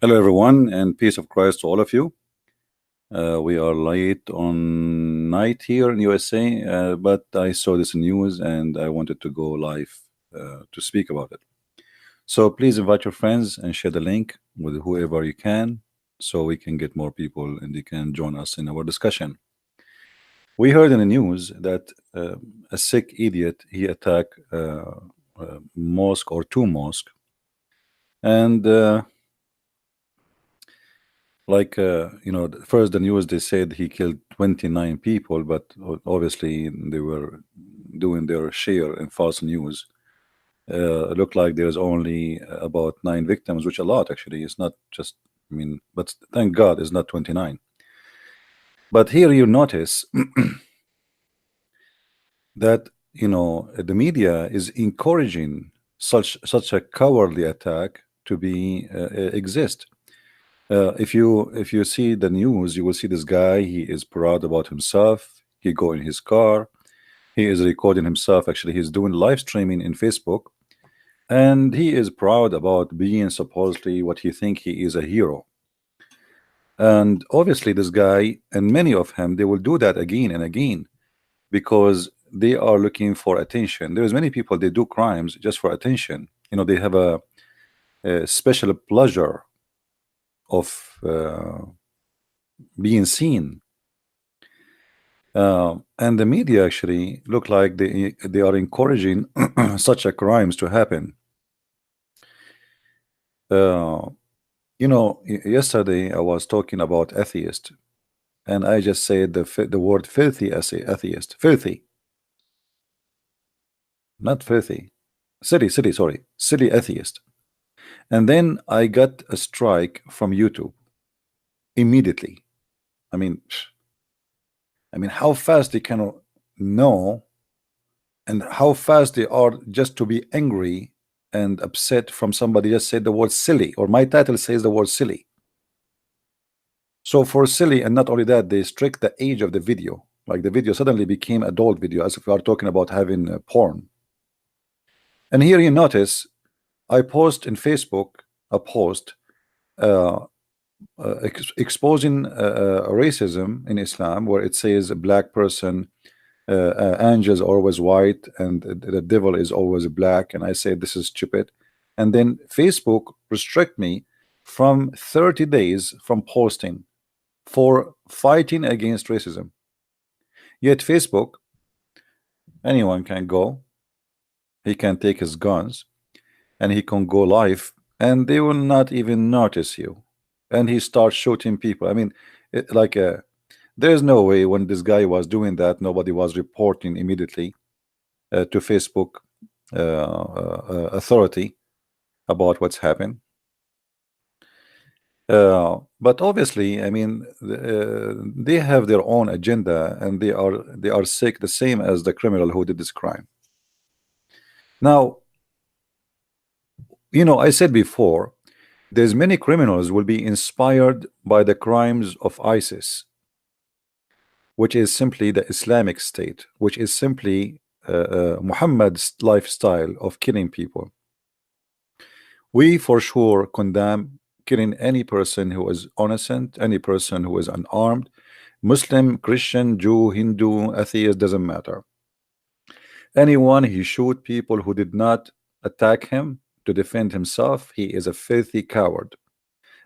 Hello, everyone, and peace of Christ to all of you. We are late on night here in USA, but I saw this news and I wanted to go live to speak about it. So please invite your friends and share the link with whoever you can so we can get more people and they can join us in our discussion. We heard in the news that a sick idiot, he attacked a mosque or two mosques, and first the news they said he killed 29 people, but obviously they were doing their share in false news. It looked like there's only about 9 victims, which a lot actually. It's not just, but thank God it's not 29. But here you notice that the media is encouraging such a cowardly attack to be exist. If you see the news, you will see this guy. He is proud about himself. He go in his car. He is recording himself. Actually, he's doing live streaming in Facebook, and he is proud about being supposedly what he think he is a hero. And obviously, this guy and many of him, they will do that again and again because they are looking for attention. There's many people, they do crimes just for attention. They have a special pleasure of being seen, and the media actually look like they are encouraging such a crimes to happen. Yesterday I was talking about atheist, and I just said the word filthy atheist, filthy, not filthy, silly atheist. And then I got a strike from YouTube immediately. I mean, how fast they can know, and how fast they are just to be angry and upset from somebody just said the word silly, or my title says the word silly. So for silly, and not only that, they strict the age of the video. Like the video suddenly became adult video, as if we are talking about having porn. And here you notice I post in Facebook a post exposing racism in Islam, where it says a black person, angels are always white and the devil is always black, and I say this is stupid. And then Facebook restrict me from 30 days from posting for fighting against racism. Yet Facebook, anyone can go, he can take his guns and he can go live and they will not even notice you, and he starts shooting people. There's no way when this guy was doing that nobody was reporting immediately to Facebook authority about what's happened. But obviously, they have their own agenda, and they are sick, the same as the criminal who did this crime. Now, I said before, there's many criminals will be inspired by the crimes of ISIS, which is simply the Islamic State, which is simply Muhammad's lifestyle of killing people. We for sure condemn killing any person who is innocent, any person who is unarmed, Muslim, Christian, Jew, Hindu, atheist, doesn't matter. Anyone he shoot people who did not attack him to defend himself, he is a filthy coward.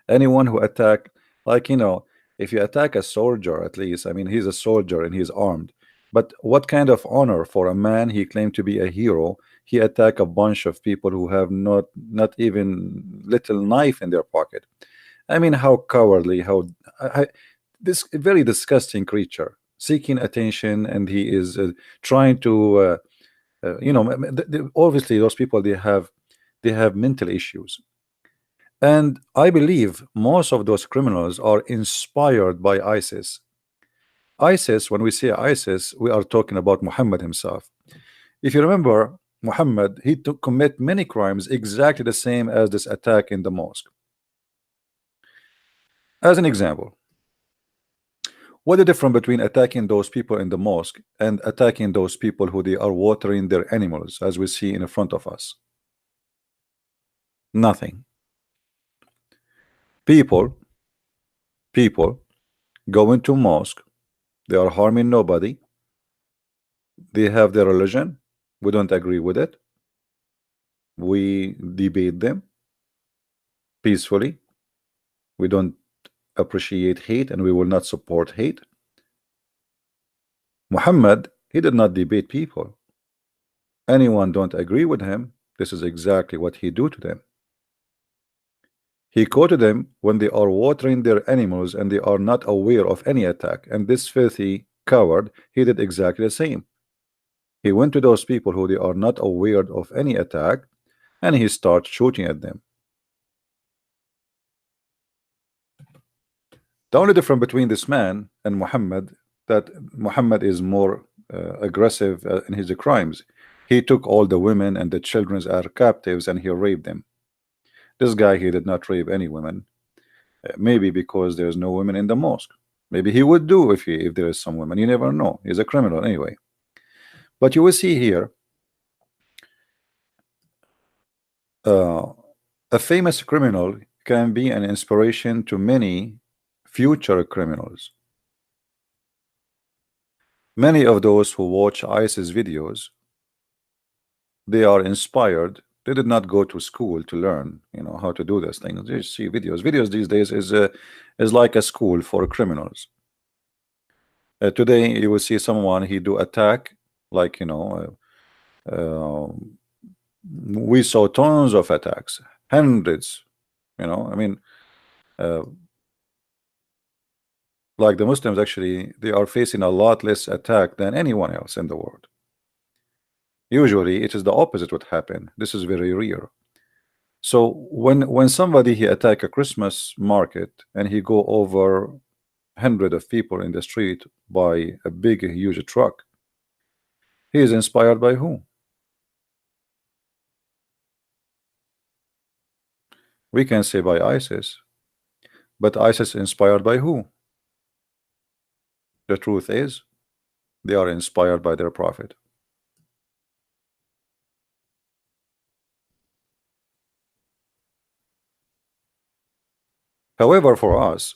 Anyone who attack, if you attack a soldier, at least, he's a soldier and he's armed. But what kind of honor for a man he claimed to be a hero? He attack a bunch of people who have not even little knife in their pocket. How cowardly, this very disgusting creature seeking attention, and he is trying to, obviously those people, they have mental issues. And I believe most of those criminals are inspired by ISIS. ISIS, when we say ISIS, we are talking about Muhammad himself. If you remember, Muhammad, he commit many crimes exactly the same as this attack in the mosque. As an example, what is the difference between attacking those people in the mosque and attacking those people who they are watering their animals, as we see in front of us? Nothing. People go into mosque, they are harming nobody, they have their religion, we don't agree with it, we debate them peacefully, we don't appreciate hate and we will not support hate. Muhammad, he did not debate people. Anyone don't agree with him, this is exactly what he do to them. He quoted them when they are watering their animals and they are not aware of any attack, and this filthy coward, he did exactly the same. He went to those people who they are not aware of any attack and he starts shooting at them. The only difference between this man and Muhammad, that Muhammad is more aggressive in his crimes. He took all the women and the children as captives and he raped them. This guy, he did not rape any women, maybe because there's no women in the mosque. Maybe he would do if there is some women. You never know. He's a criminal anyway. But you will see here a famous criminal can be an inspiration to many future criminals. Many of those who watch ISIS videos, they are inspired. They did not go to school to learn, how to do this thing. They see videos. Videos these days is like a school for criminals. Today you will see someone he do attack, like we saw tons of attacks, hundreds. I mean, like the Muslims actually, they are facing a lot less attack than anyone else in the world. Usually it is the opposite what happen. This is very rare. So when somebody he attack a Christmas market and he go over hundred of people in the street by a big huge truck, he is inspired by who? We can say by ISIS, but ISIS inspired by who? The truth is they are inspired by their prophet. However, for us,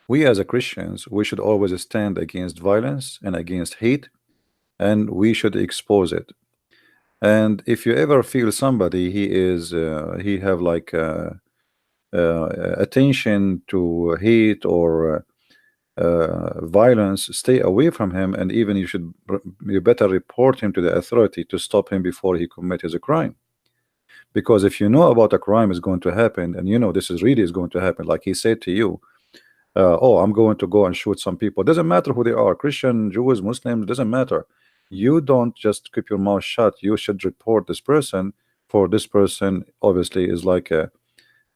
we as a Christians, we should always stand against violence and against hate, and we should expose it. And if you ever feel somebody he have like attention to hate or violence, stay away from him, and even you better report him to the authority to stop him before he commits a crime. Because if you know about a crime is going to happen and this is really going to happen, like he said to you, oh, I'm going to go and shoot some people, doesn't matter who they are, Christian, Jews, Muslims, doesn't matter. You don't just keep your mouth shut, you should report this person, for this person obviously is like a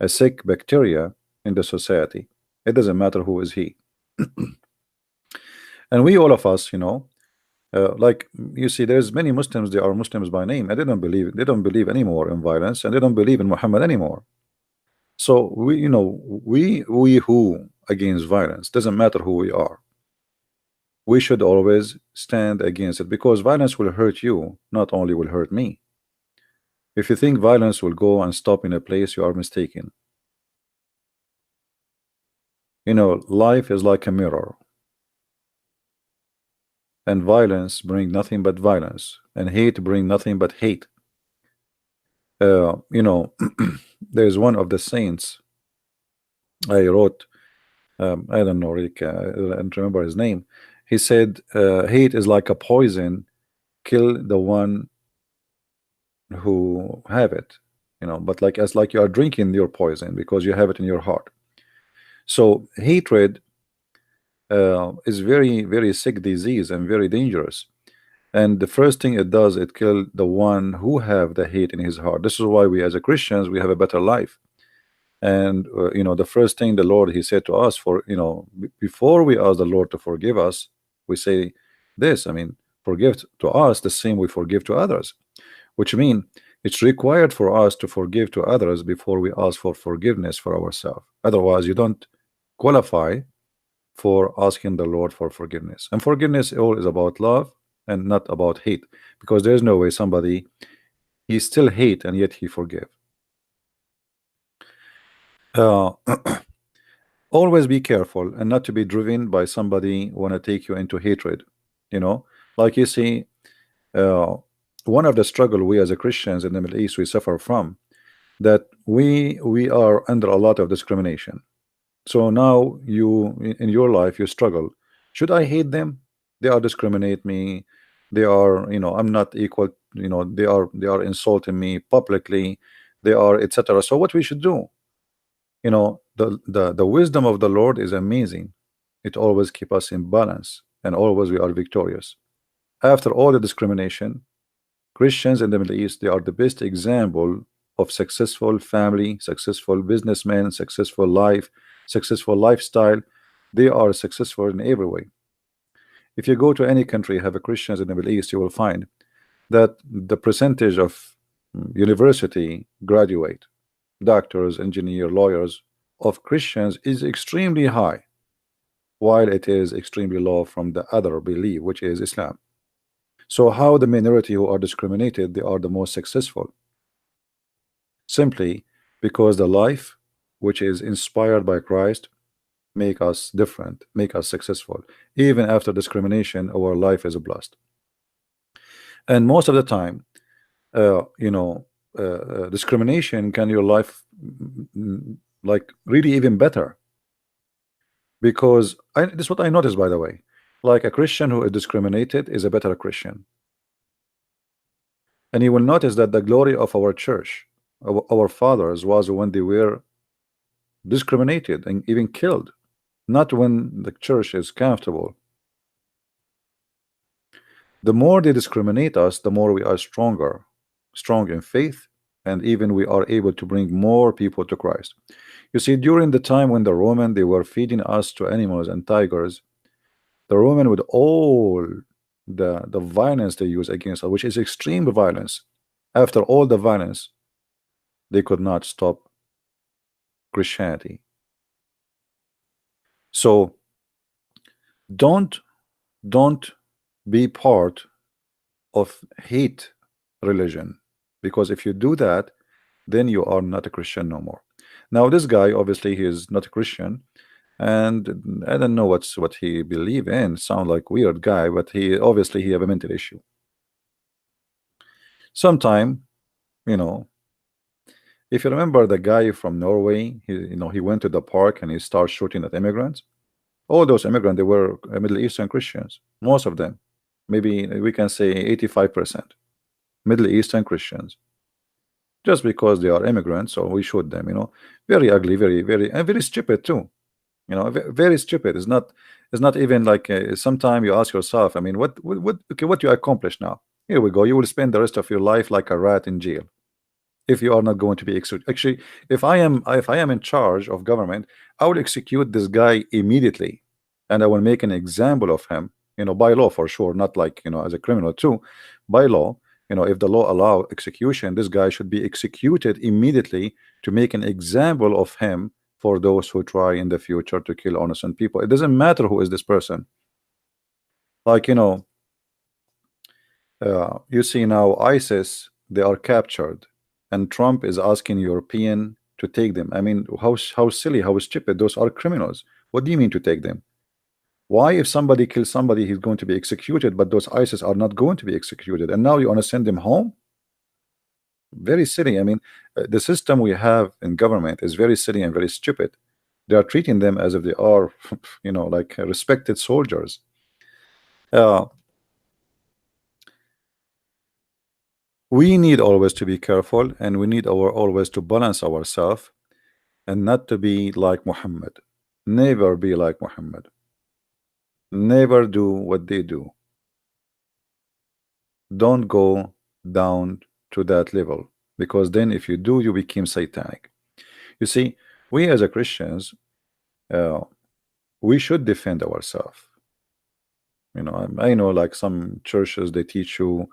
sick bacteria in the society. It doesn't matter who is he. And we, all of us, like you see, there's many Muslims, they are Muslims by name, and they don't believe anymore in violence, and they don't believe in Muhammad anymore. So we who against violence, doesn't matter who we are, we should always stand against it, because violence will hurt you, not only will hurt me. If you think violence will go and stop in a place, you are mistaken. Life is like a mirror, and violence bring nothing but violence, and hate bring nothing but hate. There's one of the saints I wrote, I don't know, Rick, I don't remember his name. He said, hate is like a poison, kill the one who have it, but as like you are drinking your poison because you have it in your heart. So hatred is very, very sick disease and very dangerous. And the first thing it does, it kill the one who have the hate in his heart. This is why we as a Christians, we have a better life. And the first thing the Lord he said to us, for before we ask the Lord to forgive us, we say this, forgive to us the same we forgive to others, which means it's required for us to forgive to others before we ask for forgiveness for ourselves. Otherwise you don't qualify for asking the Lord for forgiveness. And forgiveness all is about love and not about hate, because there's no way somebody he still hate and yet he forgive. Uh, always be careful and not to be driven by somebody want to take you into hatred. You know, like you see, uh, one of the struggle we as a Christians in the Middle East we suffer from, that we are under a lot of discrimination. So now you in your life you struggle. Should I hate them? They are discriminate me. They are, I'm not equal. They are insulting me publicly. They are etc. So what we should do? The wisdom of the Lord is amazing. It always keep us in balance, and always we are victorious. After all the discrimination, Christians in the Middle East, they are the best example of successful family, successful businessmen, successful life, successful lifestyle. They are successful in every way. If you go to any country have a Christians in the Middle East, you will find that the percentage of university graduate, doctors, engineer, lawyers of Christians is extremely high, while it is extremely low from the other belief, which is Islam. So how the minority who are discriminated, they are the most successful? Simply because the life which is inspired by Christ make us different, make us successful. Even after discrimination, our life is blessed. And most of the time, discrimination can your life like really even better, because this is what I noticed, by the way. Like a Christian who is discriminated is a better Christian. And you will notice that the glory of our church, our fathers, was when they were discriminated and even killed, not when the church is comfortable. The more they discriminate us, the more we are stronger, strong in faith, and even we are able to bring more people to Christ. You see, during the time when the Roman, they were feeding us to animals and tigers, the Roman, with all the violence they use against us, which is extreme violence, after all the violence, they could not stop Christianity. So don't be part of hate religion, because if you do that, then you are not a Christian no more. Now this guy, obviously he is not a Christian, and I don't know what he believe in. Sound like weird guy, but he obviously he have a mental issue. Sometime, you know, if you remember the guy from Norway, he went to the park and he started shooting at immigrants. All those immigrants, they were Middle Eastern Christians, most of them. Maybe we can say 85% Middle Eastern Christians. Just because they are immigrants, so we shoot them. Very ugly, and very stupid too. Very stupid. It's not even like sometimes you ask yourself, I mean, what you accomplish now? Here we go. You will spend the rest of your life like a rat in jail if you are not going to be executed. Actually, if I am in charge of government, I will execute this guy immediately, and I will make an example of him. By law for sure, not like as a criminal too. By law, if the law allow execution, this guy should be executed immediately to make an example of him for those who try in the future to kill innocent people. It doesn't matter who is this person. Like you see now ISIS, they are captured, and Trump is asking European to take them. I mean, how silly, how stupid. Those are criminals. What do you mean to take them? Why, if somebody kills somebody, he's going to be executed, but those ISIS are not going to be executed, and now you want to send them home? Very silly. I mean, the system we have in government is very silly and very stupid. They are treating them as if they are, like respected soldiers. We need always to be careful, and we need always to balance ourselves, and not to be like Muhammad. Never be like Muhammad. Never do what they do. Don't go down to that level, because then if you do, you become satanic. You see, we as a Christians, uh, we should defend ourselves. I know like some churches, they teach you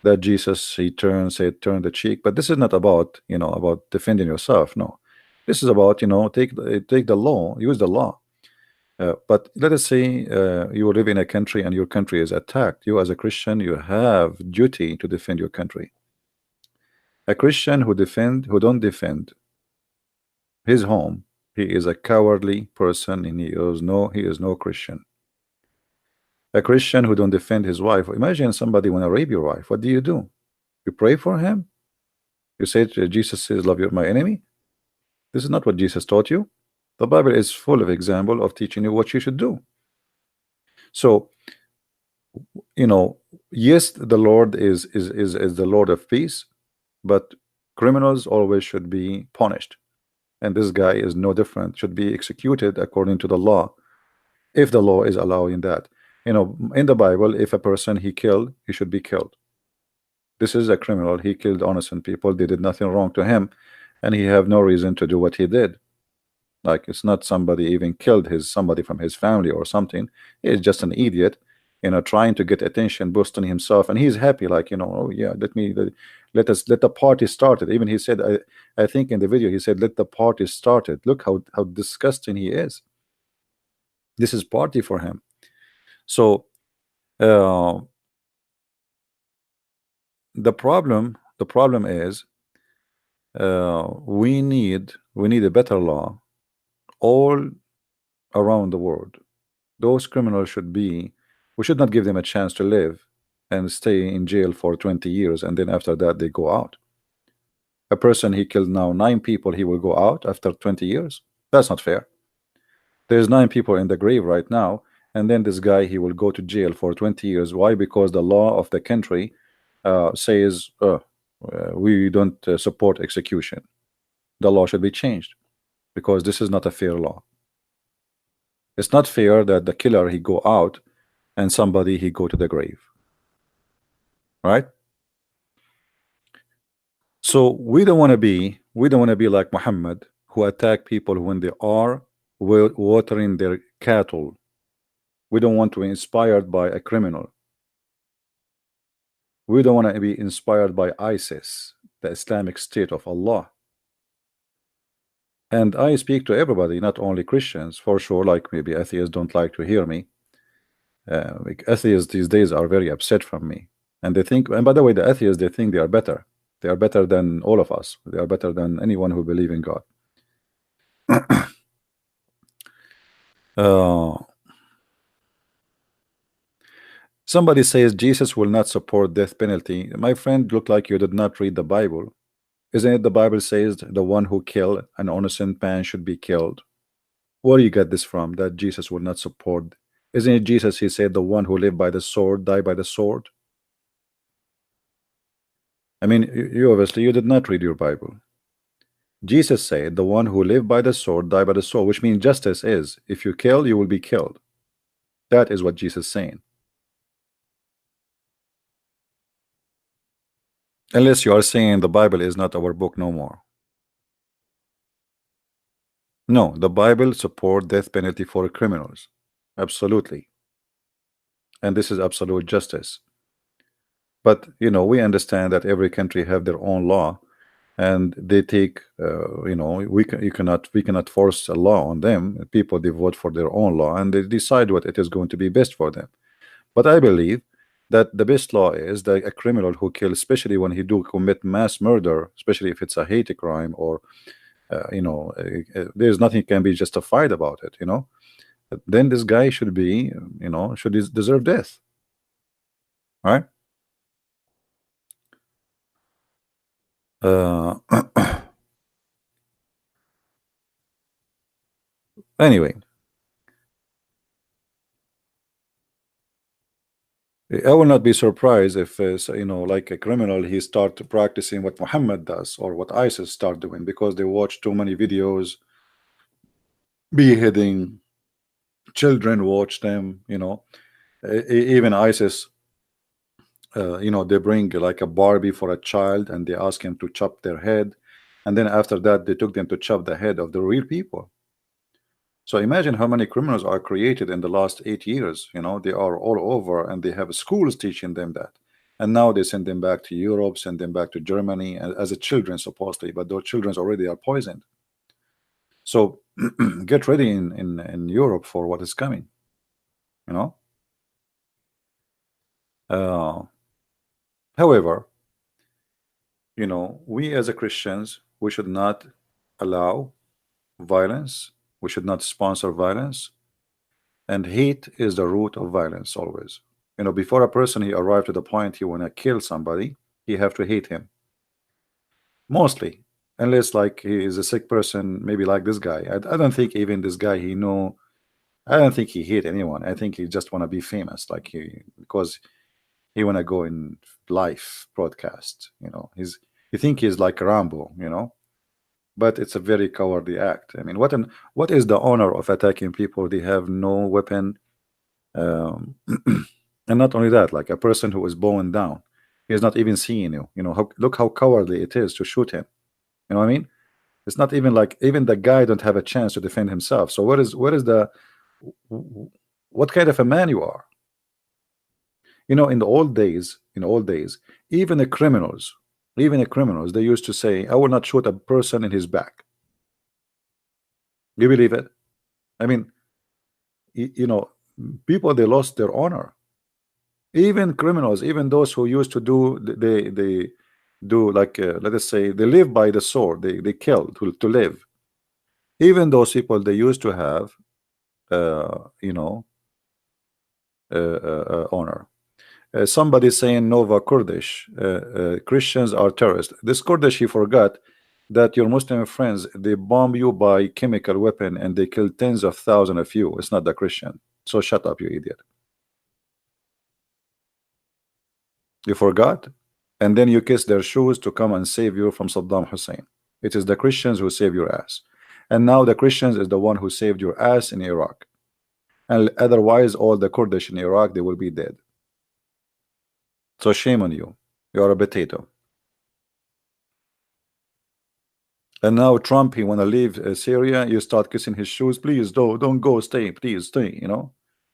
that Jesus, he said turn the cheek, but this is not about about defending yourself. No, this is about take the law, use the law. But let us say you live in a country and your country is attacked. You as a Christian, you have duty to defend your country. A Christian who don't defend his home, he is a cowardly person, and he is no Christian. A Christian who don't defend his wife. Imagine somebody want to rape your wife. What do? You pray for him? You say Jesus says, love your my enemy? This is not what Jesus taught you. The Bible is full of example of teaching you what you should do. So, yes, the Lord is the Lord of peace, but criminals always should be punished. And this guy is no different, should be executed according to the law, if the law is allowing that. In the Bible, if a person he killed, he should be killed. This is a criminal. He killed innocent people. They did nothing wrong to him, and he have no reason to do what he did. Like, it's not somebody even killed somebody from his family or something. He's just an idiot, trying to get attention, boosting himself, and he's happy. Like, oh yeah, let the party started. Even he said, I think in the video he said, let the party started. Look how disgusting he is. This is party for him. So the problem is we need a better law all around the world. Those criminals we should not give them a chance to live and stay in jail for 20 years, and then after that they go out. A person he killed now 9 people, he will go out after 20 years? That's not fair. There's 9 people in the grave right now, and then this guy, he will go to jail for 20 years. Why? Because the law of the country says we don't support execution. The law should be changed, because this is not a fair law. It's not fair that the killer he go out and somebody he go to the grave, right? So we don't want to be like Muhammad, who attack people when they are watering their cattle. We don't want to be inspired by a criminal. We don't want to be inspired by ISIS, the Islamic State of Allah. And I speak to everybody, not only Christians, for sure. Like, maybe atheists don't like to hear me. Like, atheists these days are very upset from me, and they think. And by the way, the atheists, they think they are better. They are better than all of us. They are better than anyone who believe in God. Somebody says Jesus will not support death penalty. My friend, look like you did not read the Bible. Isn't it the Bible says the one who killed an innocent man should be killed? Where do you get this from, that Jesus will not support? Isn't it Jesus, he said, the one who lived by the sword, die by the sword? I mean, you obviously you did not read your Bible. Jesus said, the one who lived by the sword, die by the sword, which means justice is, if you kill, you will be killed. That is what Jesus is saying. Unless you are saying the Bible is not our book no more. No, the Bible support death penalty for criminals. Absolutely. And this is absolute justice. But we understand that every country have their own law, and they take we cannot force a law on them. People, they vote for their own law and they decide what it is going to be best for them. But I believe that the best law is that a criminal who kills, especially when he do commit mass murder, especially if it's a hate crime, or there's nothing can be justified about it, then this guy should be should deserve death, right? Anyway, I will not be surprised if like a criminal, he start practicing what Muhammad does or what ISIS start doing, because they watch too many videos, beheading children, watch them, even ISIS, they bring like a Barbie for a child and they ask him to chop their head, and then after that they took them to chop the head of the real people. So imagine how many criminals are created in the last 8 years. They are all over, and they have schools teaching them that. And now they send them back to Europe, send them back to Germany as a children supposedly, but those children already are poisoned. So get ready in Europe for what is coming. However, we as a Christians, we should not allow violence. We should not sponsor violence. And hate is the root of violence always. You know, before a person he arrived to the point he wanna kill somebody, he have to hate him. Mostly. Unless like he is a sick person, maybe like this guy. I don't think even this guy he know. I don't think he hate anyone. I think he just wanna be famous, like because he wanna go in live broadcast. You know, you think he's like Rambo. You know, but it's a very cowardly act. I mean, what is the honor of attacking people? They have no weapon, and not only that, like a person who is bowing down, he is not even seeing you. You know, look how cowardly it is to shoot him. You know what I mean? It's not even like even the guy don't have a chance to defend himself. So what is the what kind of a man you are? You know, in the old days, even the criminals, they used to say, "I will not shoot a person in his back." You believe it? I mean, you know, people they lost their honor. Even criminals, even those who used to do they do like let us say they live by the sword, they kill to live. Even those people they used to have you know honor. Somebody saying Nova Kurdish Christians are terrorists. This Kurdish he forgot that your Muslim friends they bomb you by chemical weapon and they kill tens of thousands of you. It's not the Christian. So shut up, you idiot. You forgot? And then you kiss their shoes to come and save you from Saddam Hussein. It is the Christians who save your ass. And now the Christians is the one who saved your ass in Iraq. And otherwise, all the Kurdish in Iraq, they will be dead. So shame on you. You are a potato. And now Trump, he want to leave Syria. You start kissing his shoes. Please don't go. Stay. Please stay. You know.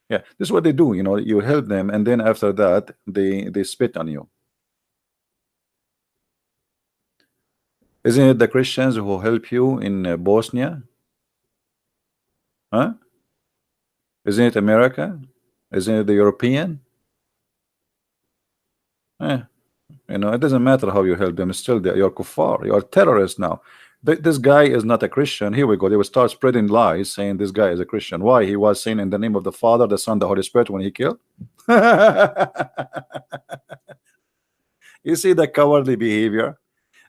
Yeah, this is what they do. You know, you help them, and then after that, they spit on you. Isn't it the Christians who help you in Bosnia? Huh? Isn't it America? Isn't it the European? Eh, you know, it doesn't matter how you help them. Still, you're kuffar. You're terrorists now. This guy is not a Christian. Here we go. They will start spreading lies saying this guy is a Christian. Why? He was saying in the name of the Father, the Son, the Holy Spirit when he killed. You see the cowardly behavior?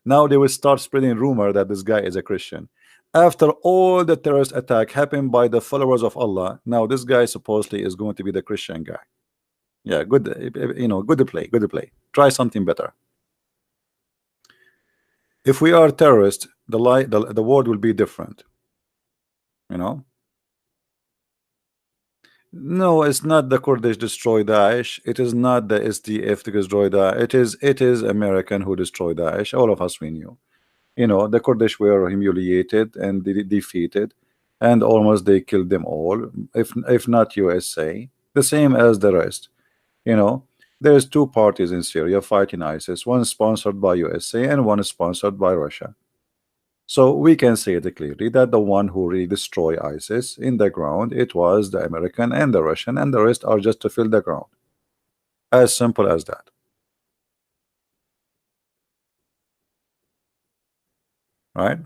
Now they will start spreading rumor that this guy is a Christian. After all the terrorist attack happened by the followers of Allah, now this guy supposedly is going to be the Christian guy. Yeah, good. You know, good to play. Good to play. Try something better. If we are terrorists, the world will be different. You know. No, it's not the Kurdish destroy Daesh. It is not the SDF to destroy Daesh. It is American who destroyed Daesh. All of us we knew. You know, the Kurdish were humiliated and defeated, and almost they killed them all. If not USA, the same as the rest. You know, there's two parties in Syria fighting ISIS. One sponsored by USA and one is sponsored by Russia. So we can say it clearly that the one who really destroyed ISIS in the ground, it was the American and the Russian, and the rest are just to fill the ground. As simple as that. Right?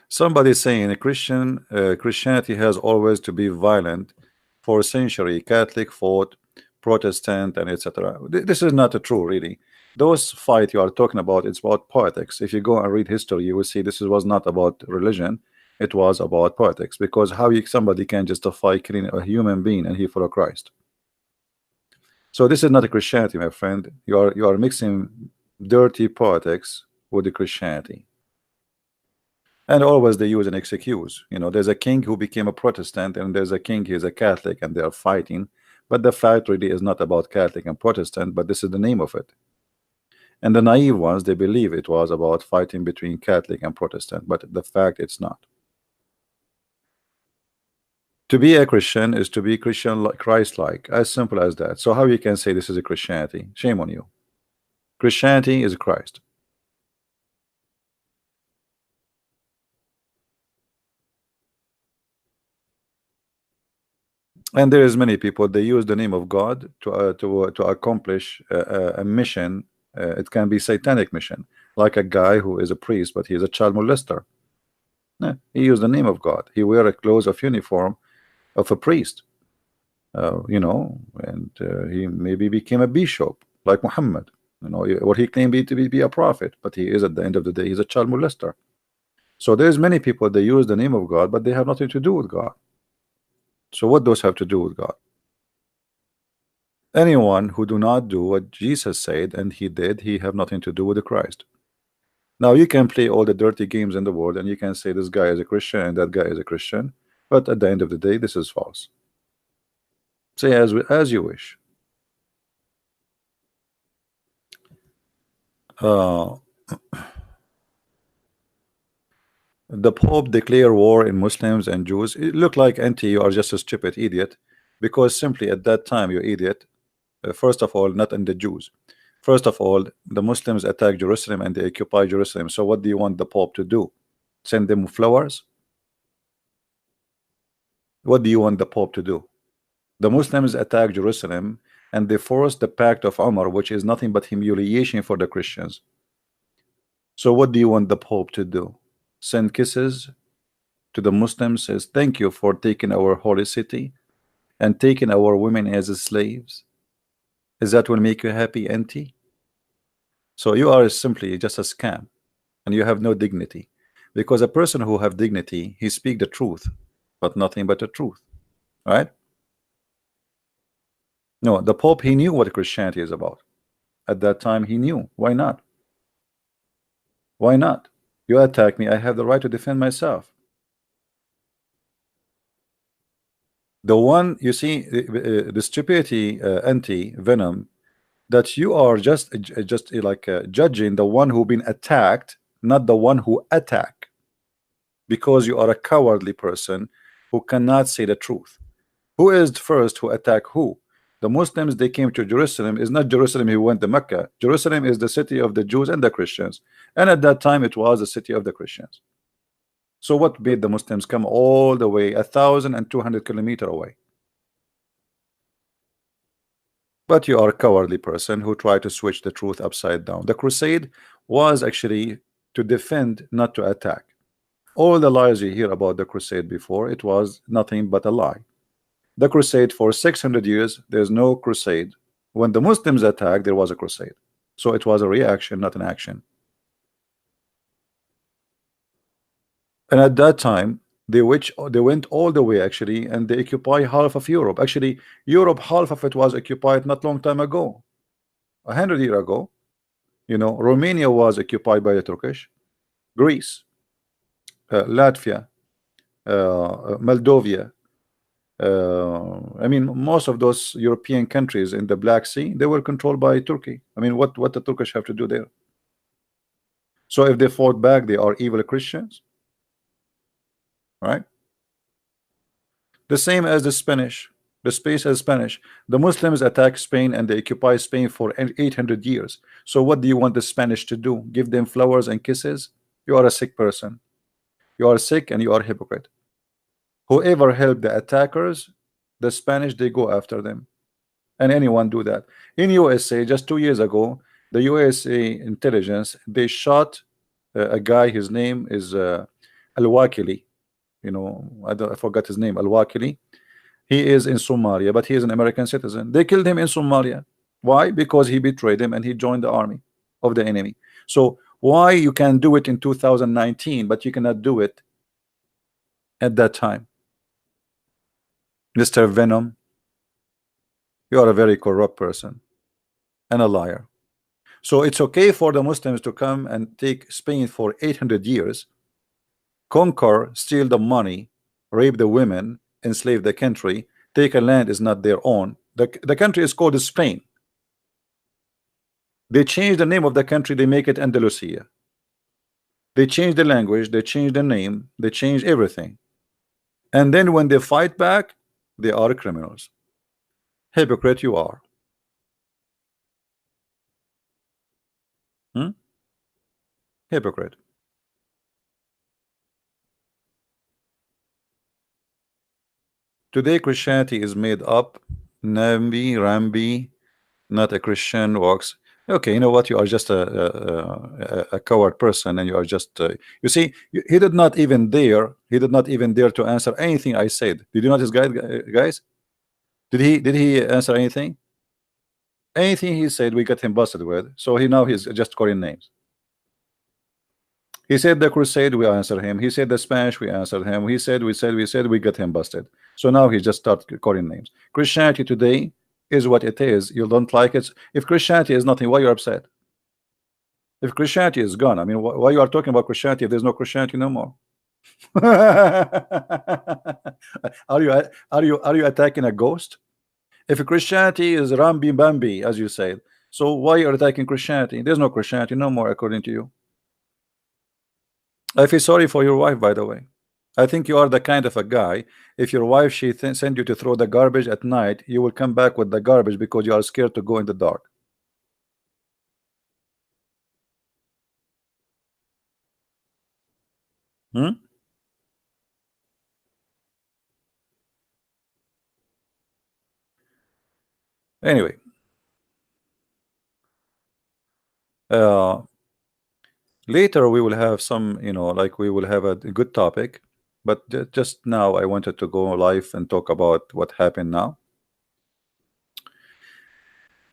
Somebody saying Christianity has always to be violent for a century. Catholic fought, Protestant, and etc. This is not true, really. Those fight you are talking about, it's about politics. If you go and read history, you will see this was not about religion. It was about politics. Because how somebody can justify killing a human being and he follow Christ? So this is not a Christianity, my friend. You are mixing dirty politics with the Christianity. And always they use an excuse. You know, there's a king who became a Protestant, and there's a king who is a Catholic, and they are fighting. But the fact really is not about Catholic and Protestant, but this is the name of it. And the naive ones, they believe it was about fighting between Catholic and Protestant, but the fact it's not. To be a Christian is to be Christian, Christ-like, as simple as that. So how you can say this is a Christianity? Shame on you. Christianity is Christ. And there is many people, they use the name of God to accomplish a mission. It can be satanic mission, like a guy who is a priest but he is a child molester. No, he used the name of God. He wear a clothes of uniform of a priest, you know, and he maybe became a bishop like Muhammad, you know, or he claimed be a prophet, but he is at the end of the day, he's a child molester. So there's many people, they use the name of God, but they have nothing to do with God. So what those have to do with God? Anyone who do not do what Jesus said and he did, he have nothing to do with the Christ. Now you can play all the dirty games in the world and you can say this guy is a Christian and that guy is a Christian, but at the end of the day, this is false. Say as you wish. Uh, the Pope declare war in Muslims and Jews. It look like anti, you are just a stupid idiot, because simply at that time, you idiot. First of all, not in the Jews. First of all, the Muslims attack Jerusalem and they occupy Jerusalem. So what do you want the Pope to do? Send them flowers? What do you want the Pope to do? The Muslims attack Jerusalem and they force the Pact of Umar, which is nothing but humiliation for the Christians. So what do you want the Pope to do? Send kisses to the Muslims, says thank you for taking our holy city and taking our women as slaves? Is that will make you happy, auntie? So you are simply just a scam and you have no dignity, because a person who have dignity, he speak the truth, but nothing but the truth, right? No, the Pope, he knew what Christianity is about. At that time, he knew. Why not? Why not? You attack me, I have the right to defend myself. The one, you see, the stupidity, anti-venom, that you are just like judging the one who been attacked, not the one who attack, because you are a cowardly person who cannot say the truth. Who is the first who attack who? The Muslims, they came to Jerusalem. Is not Jerusalem who went to Mecca. Jerusalem is the city of the Jews and the Christians, and at that time it was the city of the Christians. So what made the Muslims come all the way 1,200 kilometers away? But you are a cowardly person who tried to switch the truth upside down. The crusade was actually to defend, not to attack. All the lies you hear about the crusade before, it was nothing but a lie. The crusade for 600 years, there's no crusade. When the Muslims attacked, there was a crusade. So it was a reaction, not an action. And at that time, they went all the way actually, and they occupy half of Europe. Actually, Europe, half of it was occupied not long time ago, 100 years ago. You know, Romania was occupied by the Turkish, Greece, Latvia, Moldova. I mean, most of those European countries in the Black Sea, they were controlled by Turkey. I mean, what the Turkish have to do there? So if they fought back, they are evil Christians, right? The same as the Spanish, the space as Spanish. The Muslims attack Spain and they occupy Spain for 800 years. So what do you want the Spanish to do? Give them flowers and kisses? You are a sick person. You are sick and you are a hypocrite. Whoever helped the attackers, the Spanish, they go after them. And anyone do that. In USA, just 2 years ago, the USA intelligence, they shot a guy, his name is Al-Wakili. You know, I forgot his name, Al-Wakili. He is in Somalia, but he is an American citizen. They killed him in Somalia. Why? Because he betrayed them and he joined the army of the enemy. So why you can do it in 2019, but you cannot do it at that time? Mr. Venom, you are a very corrupt person and a liar. So it's okay for the Muslims to come and take Spain for 800 years, conquer, steal the money, rape the women, enslave the country, take a land is not their own. The country is called Spain. They change the name of the country, they make it Andalusia. They change the language, they change the name, they change everything. And then when they fight back, they are criminals. Hypocrite you are. Hypocrite. Today Christianity is made up, namby, ramby, not a Christian walks. Okay, you know what? You are just a coward person, and you are just. You see, he did not even dare. He did not even dare to answer anything I said. Did you notice, guys? Did he answer anything? Anything he said, we got him busted with. So he's just calling names. He said the crusade, we answered him. He said the Spanish, we answered him. He said, we got him busted. So now he just start calling names. Christianity today is what it is. You don't like it. If Christianity is nothing, why you're upset? If Christianity is gone, I mean, why you are talking about Christianity if there's no Christianity no more? Are you attacking a ghost? If Christianity is Rambi Bambi, as you said, so why are you attacking Christianity? There's no Christianity no more, according to you. I feel sorry for your wife, by the way. I think you are the kind of a guy, if your wife she send you to throw the garbage at night, you will come back with the garbage because you are scared to go in the dark. Hmm? Anyway, uh, later we will have some, like we will have a good topic, but just now I wanted to go live and talk about what happened now.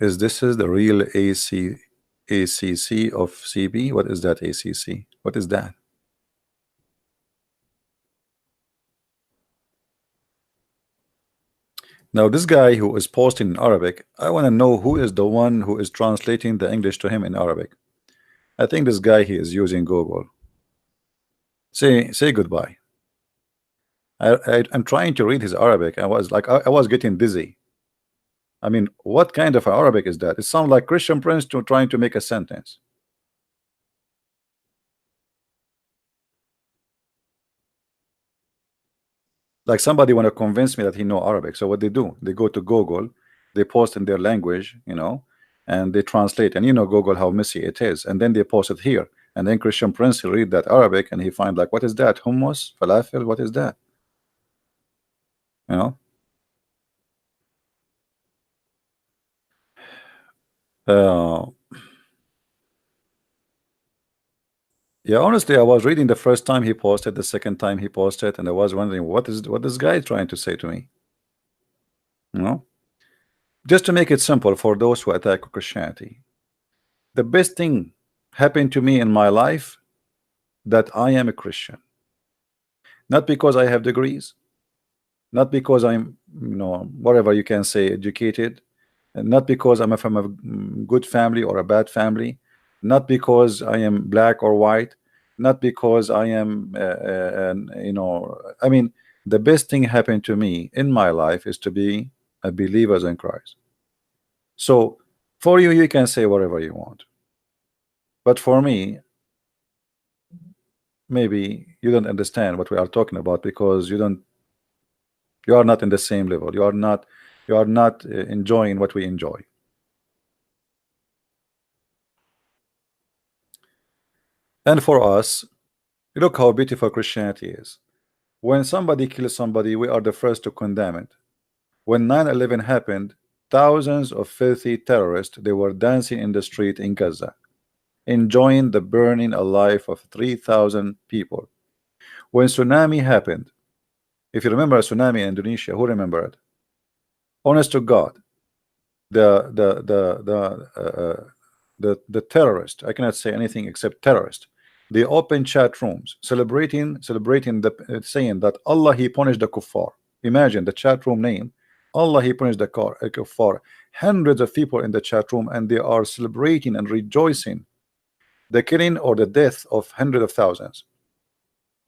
This is the real ACC of CB? What is that ACC? What is that? Now this guy who is posting in Arabic, I want to know who is the one who is translating the English to him in Arabic. I think this guy he is using Google. Say goodbye. I'm trying to read his Arabic. I was getting dizzy. I mean, what kind of Arabic is that? It sounds like Christian Prince trying to make a sentence. Like somebody want to convince me that he know Arabic. So what they do, they go to Google, they post in their language, and they translate. And Google how messy it is. And then they post it here. And then Christian Prince will read that Arabic and he find like, what is that? Hummus, falafel, what is that? You know? Uh, yeah, honestly, I was reading the first time he posted, the second time he posted, and I was wondering what this guy is trying to say to me. You know? Just to make it simple for those who attack Christianity. The best thing happened to me in my life that I am a Christian. Not because I have degrees, not because I'm, whatever you can say, educated, and not because I'm from a good family or a bad family, not because I am black or white, not because I am, I mean, the best thing happened to me in my life is to be a believer in Christ. So for you, you can say whatever you want. But for me, maybe you don't understand what we are talking about because you are not in the same level. You are not enjoying what we enjoy. And for us, look how beautiful Christianity is. When somebody kills somebody, we are the first to condemn it. When 9/11 happened, thousands of filthy terrorists, they were dancing in the street in Gaza, enjoying the burning alive of 3,000 people. When tsunami happened, if you remember a tsunami in Indonesia, who remember it? Honest to God, the terrorist, I cannot say anything except terrorist. They open chat rooms celebrating saying that Allah he punished the kuffar. Imagine the chat room name, Allah he punished the kuffar. Hundreds of people in the chat room, and they are celebrating and rejoicing the killing or the death of hundreds of thousands.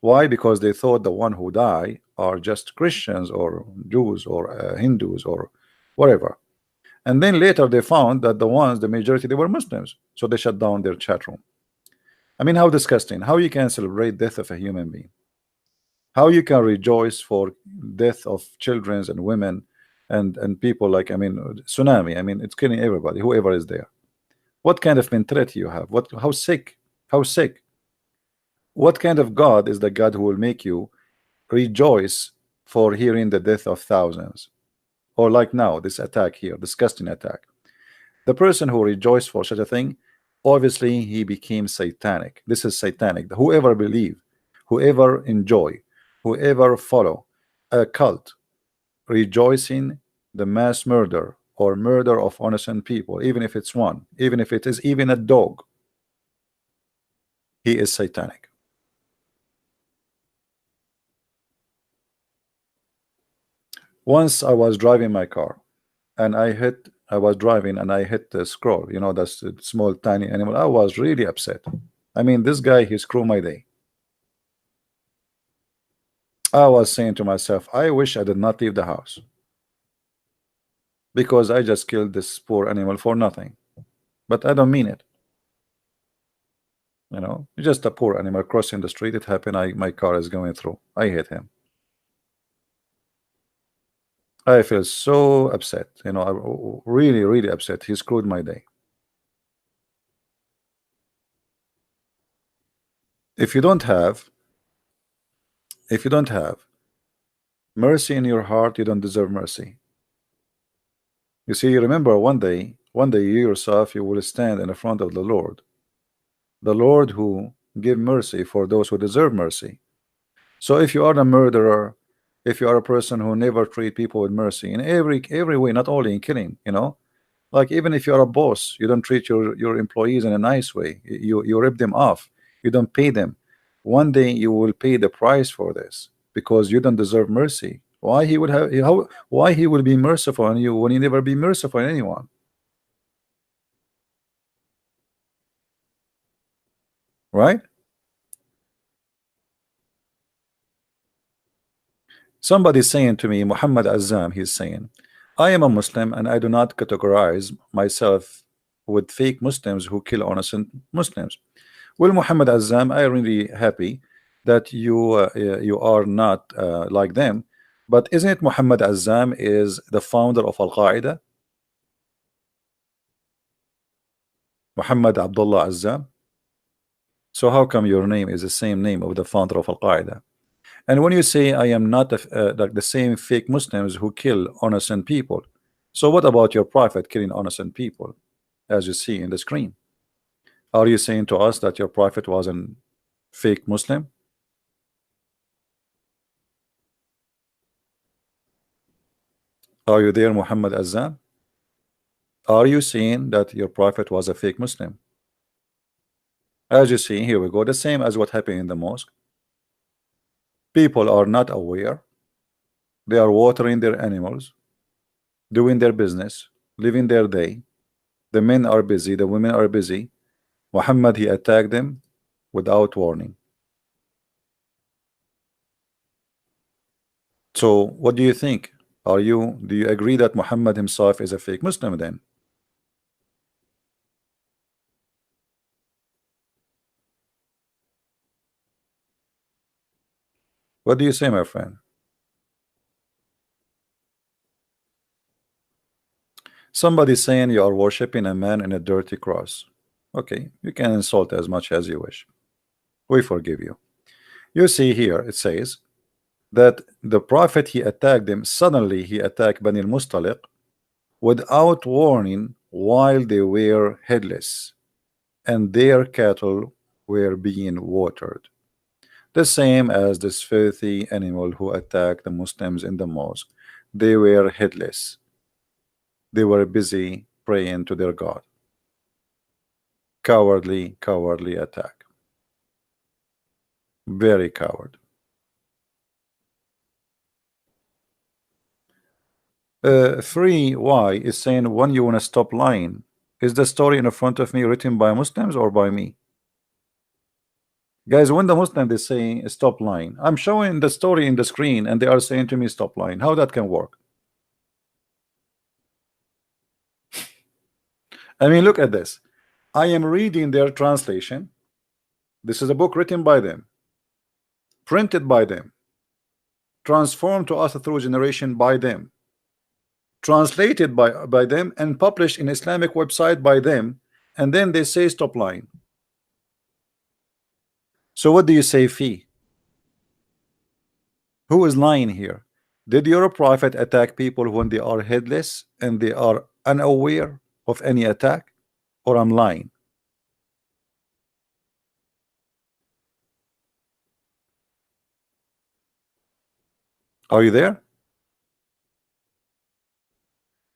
Why? Because they thought the one who die are just Christians or Jews or Hindus or whatever. And then later they found that the majority, they were Muslims. So they shut down their chat room. I mean, how disgusting. How you can celebrate death of a human being? How you can rejoice for death of children and women and people like, I mean, tsunami. I mean, it's killing everybody, whoever is there. What kind of mentality you have? How sick? How sick? What kind of God is the God who will make you rejoice for hearing the death of thousands? Or like now, this attack here, disgusting attack. The person who rejoiced for such a thing, obviously he became satanic. This is satanic. Whoever believe, whoever enjoy, whoever follow a cult rejoicing the mass murder or murder of innocent people, even if it's one, even if it is even a dog, he is satanic. Once I was driving my car and I was driving and I hit the scroll, you know, that's a small tiny animal. I was really upset. I mean, this guy, he screwed my day. I was saying to myself, I wish I did not leave the house because I just killed this poor animal for nothing. But I don't mean it. You know, just a poor animal crossing the street. It happened. My car is going through. I hit him. I feel so upset. You know, I really, really upset. He screwed my day. If you don't have, if you don't have mercy in your heart, you don't deserve mercy. You see, remember one day you yourself, you will stand in the front of the Lord who give mercy for those who deserve mercy. So if you are a murderer, if you are a person who never treat people with mercy in every way, not only in killing, you know, like even if you are a boss, you don't treat your employees in a nice way. You rip them off. You don't pay them. One day you will pay the price for this because you don't deserve mercy. Why he would have why he will be merciful on you when he never be merciful on anyone? Right? Somebody saying to me, Muhammad Azam, he's saying, I am a Muslim and I do not categorize myself with fake Muslims who kill innocent Muslims. Well, Muhammad Azam, I'm really happy that you are not like them. But isn't it Muhammad Azam is the founder of Al-Qaeda? Muhammad Abdullah Azam. So how come your name is the same name of the founder of Al-Qaeda? And when you say I am not like the same fake Muslims who kill innocent people, so what about your prophet killing innocent people, as you see in the screen? Are you saying to us that your prophet was a fake Muslim? Are you there, Muhammad Azam? Are you saying that your prophet was a fake Muslim? As you see, here we go, the same as what happened in the mosque. People are not aware. They are watering their animals, doing their business, living their day. The men are busy, the women are busy. Muhammad, he attacked them without warning. So what do you think? Do you agree that Muhammad himself is a fake Muslim then? What do you say, my friend? Somebody saying you are worshiping a man in a dirty cross. Okay, you can insult as much as you wish. We forgive you. You see here, it says that the prophet, he attacked them. Suddenly he attacked Bani al-Mustaliq without warning while they were headless and their cattle were being watered. The same as this filthy animal who attacked the Muslims in the mosque. They were headless. They were busy praying to their God. Cowardly, cowardly attack. Very coward. Free Y is saying, when you want to stop lying. Is the story in front of me written by Muslims or by me? Guys, when the Muslim they say stop lying, I'm showing the story in the screen and they are saying to me stop lying. How that can work? I mean, look at this. I am reading their translation. This is a book written by them, printed by them, transformed to us through generation by them, translated by them, and published in Islamic website by them, and then they say stop lying. So what do you say, fee? Who is lying here? Did your prophet attack people when they are headless and they are unaware of any attack, or I'm lying? Are you there?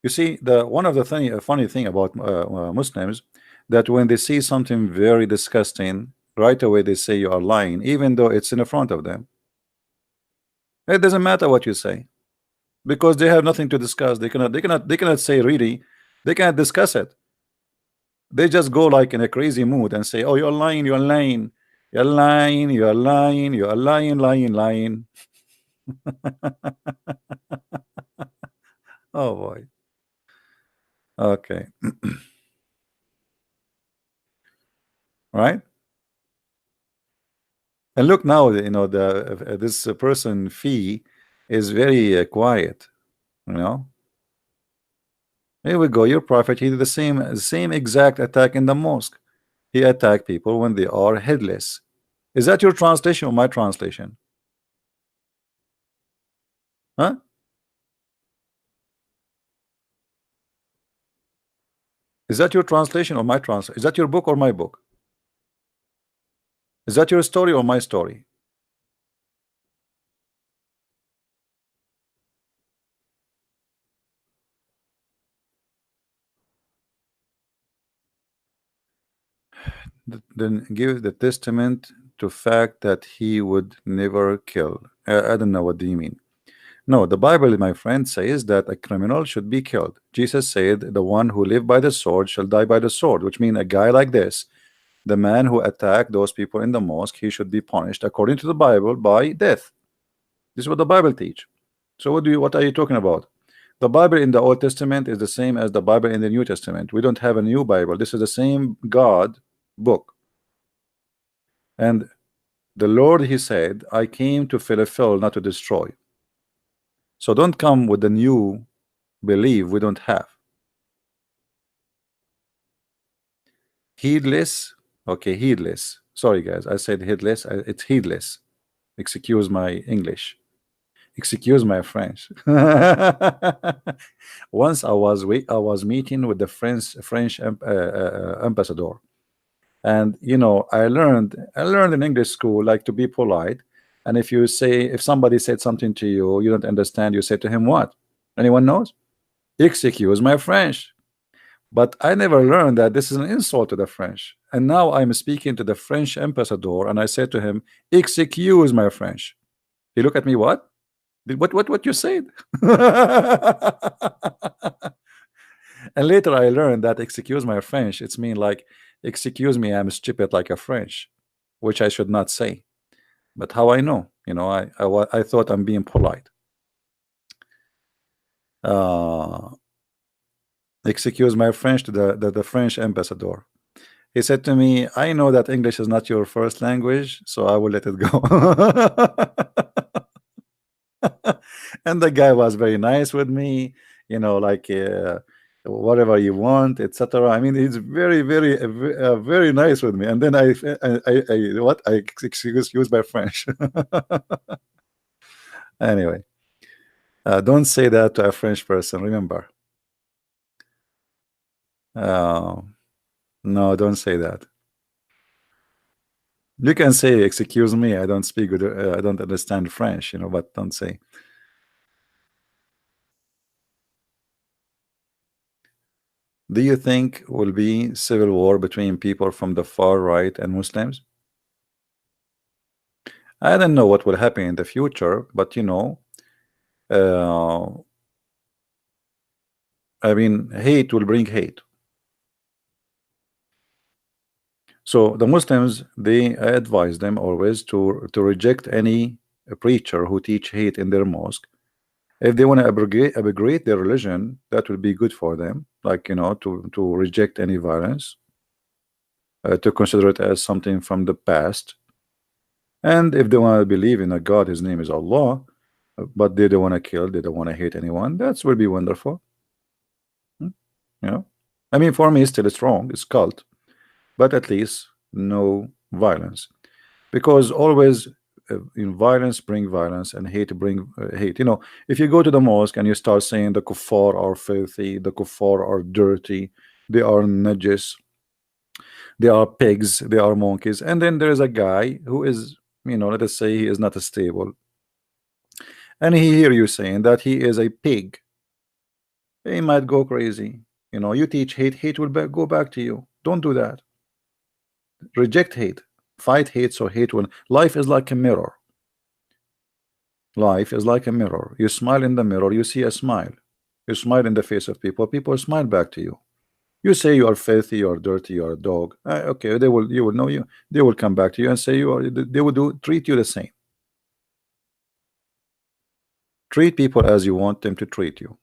You see, the one of the funny thing about Muslims, that when they see something very disgusting, right away they say you are lying, even though it's in the front of them. It doesn't matter what you say, because they have nothing to discuss. They cannot say really, they cannot discuss it. They just go like in a crazy mood and say, "Oh, you're lying, you're lying, you're lying, you're lying, you're lying, lying, lying." Oh boy. Okay. Right. And look now, the this person fee is very quiet. You know, here we go. Your prophet, he did the same exact attack in the mosque. He attacked people when they are headless. Is that your translation or my translation? Huh? Is that your translation or my translation? Is that your book or my book? Is that your story or my story? Then give the testament to fact that he would never kill. I don't know, what do you mean? No, the Bible, my friend, says that a criminal should be killed. Jesus said, "The one who live by the sword shall die by the sword," which means a guy like this, the man who attacked those people in the mosque, he should be punished according to the Bible by death. This is what the Bible teach. So what are you talking about? The Bible in the Old Testament is the same as the Bible in the New Testament. We don't have a new Bible. This is the same God book. And the Lord, he said, "I came to fulfill, not to destroy." So don't come with the new belief we don't have. Heedless. Okay, heedless. Sorry guys, I said heedless. It's heedless. Excuse my English. Excuse my French. Once I was meeting with the French ambassador, and I learned in English school like to be polite. And if somebody said something to you, you don't understand, you say to him what? Anyone knows? Excuse my French. But I never learned that this is an insult to the French. And now I'm speaking to the French ambassador, and I said to him, "Excuse my French." He looked at me, "What? What you said?" And later I learned that "excuse my French," it's mean like, "Excuse me, I'm stupid like a French," which I should not say. But how I know? I thought I'm being polite. Uh, excuse my French to the French ambassador. He said to me, "I know that English is not your first language, so I will let it go." And the guy was very nice with me, like whatever you want, etc. I mean, he's very, very, very nice with me. And then I excuse my French. Anyway, don't say that to a French person. Remember, uh, no, don't say that. You can say, "Excuse me, I don't speak good, I don't understand French," but don't say. Do you think will be civil war between people from the far right and Muslims? I don't know what will happen in the future, but uh, I mean, hate will bring hate. So the Muslims, they advise them always to reject any preacher who teach hate in their mosque. If they want to abrogate their religion, that will be good for them. Like to reject any violence, to consider it as something from the past. And if they want to believe in a God, his name is Allah, but they don't want to kill, they don't want to hate anyone, that will be wonderful. Hmm? I mean, for me, it's still strong, it's cult, but at least no violence, because always violence bring violence, and hate bring hate. If you go to the mosque and you start saying the kuffar are filthy, the kuffar are dirty, they are najis, they are pigs, they are monkeys. And then there is a guy who is, let us say he is not stable, and he hear you saying that he is a pig. He might go crazy. You teach hate, hate will go back to you. Don't do that. Reject hate, fight hate, so hate will. Life is like a mirror. Life is like a mirror. You smile in the mirror, you see a smile. You smile in the face of people, people smile back to you. You say you are filthy, you are dirty, you are a dog. Okay, you will know you. They will come back to you and say you are. They will treat you the same. Treat people as you want them to treat you.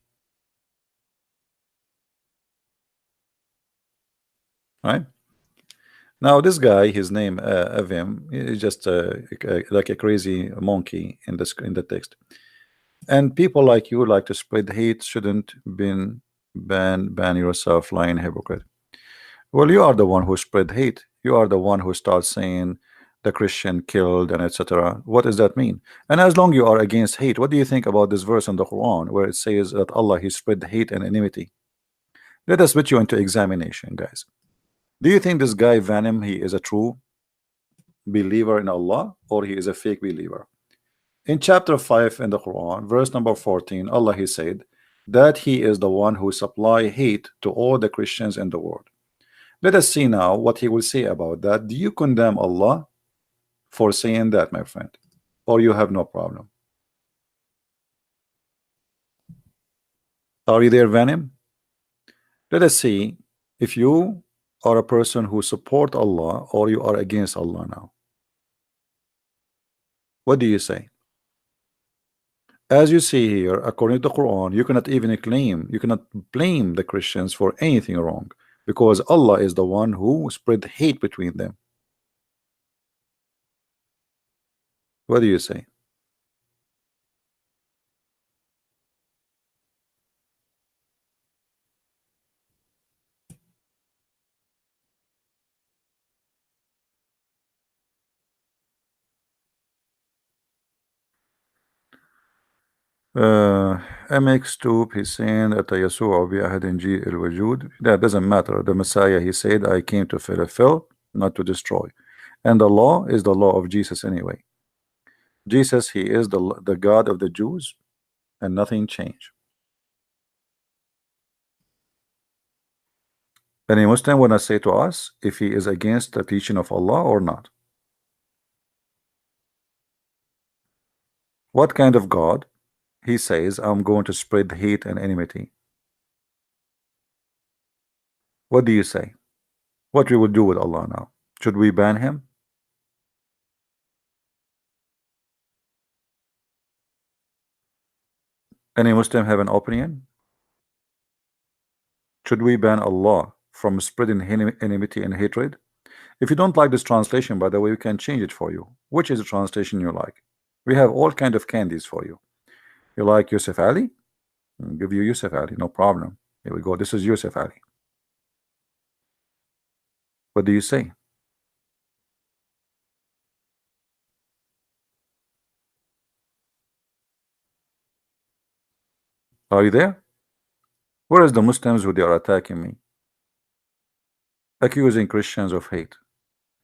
Right? Now this guy, his name Avim, is just like a crazy monkey in the text. And people like you like to spread hate. Shouldn't been ban yourself, lying hypocrite. Well, you are the one who spread hate. You are the one who starts saying the Christian killed and etc. What does that mean? And as long you are against hate, what do you think about this verse in the Quran where it says that Allah he spread hate and enmity? Let us put you into examination, guys. Do you think this guy Vanim he is a true believer in Allah or he is a fake believer? In chapter 5 in the Quran, verse number 14, Allah he said that he is the one who supply hate to all the Christians in the world. Let us see now what he will say about that. Do you condemn Allah for saying that, my friend, or you have no problem? Are you there, Vanim? Let us see if you are a person who support Allah or you are against Allah now. What do you say? As you see here, according to the Quran, you cannot even claim, you cannot blame the Christians for anything wrong, because Allah is the one who spread hate between them. What do you say? MX2 he's saying that Yeshua بأحد الوجود. That doesn't matter. The Messiah he said I came to fulfill, not to destroy, and the law is the law of Jesus anyway. Jesus he is the God of the Jews, and nothing changed. Any Muslim wanna say to us if he is against the teaching of Allah or not? What kind of God? He says I'm going to spread hate and enmity. What do you say? What we will do with Allah now? Should we ban him? Any Muslim have an opinion? Should we ban Allah from spreading enmity and hatred? If you don't like this translation, by the way, we can change it for you. Which is the translation you like? We have all kind of candies for you. You like Yusuf Ali? I'll give you Yusuf Ali, no problem. Here we go. This is Yusuf Ali. What do you say? Are you there? Where is the Muslims who they are attacking me? Accusing Christians of hate.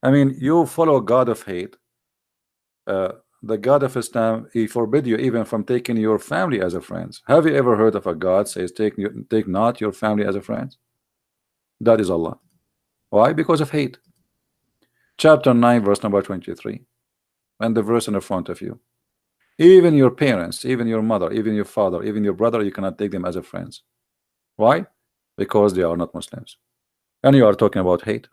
I mean, you follow God of hate. The God of Islam, he forbid you even from taking your family as a friend. Have you ever heard of a God says take not your family as a friend? That is Allah. Why? Because of hate. Chapter 9 verse number 23, and the verse in the front of you. Even your parents, even your mother, even your father, even your brother, you cannot take them as a friends. Why? Because they are not Muslims. And you are talking about hate.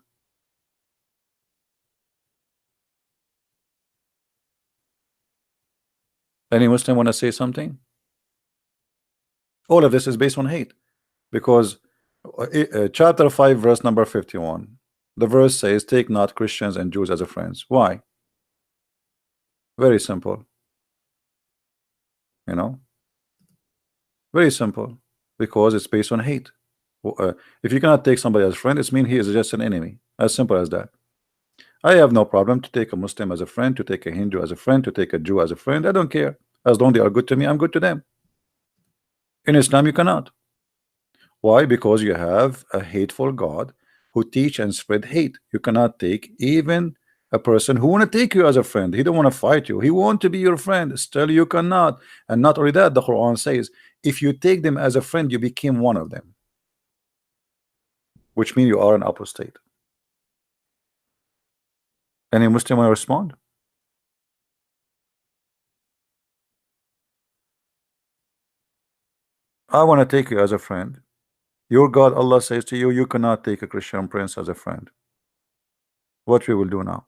Any Muslim want to say something? All of this is based on hate, because chapter 5 verse number 51, the verse says take not Christians and Jews as a friends. Why? Very simple, very simple, because it's based on hate. If you cannot take somebody as a friend, it means he is just an enemy. As simple as that. I have no problem to take a Muslim as a friend, to take a Hindu as a friend, to take a Jew as a friend. I don't care. As long as they are good to me, I'm good to them. In Islam, you cannot. Why? Because you have a hateful God who teach and spread hate. You cannot take even a person who want to take you as a friend. He don't want to fight you. He want to be your friend. Still, you cannot. And not only that, the Quran says, if you take them as a friend, you became one of them, which means you are an apostate. Any Muslim will respond? I want to take you as a friend. Your God, Allah, says to you, you cannot take a Christian prince as a friend. What we will do now?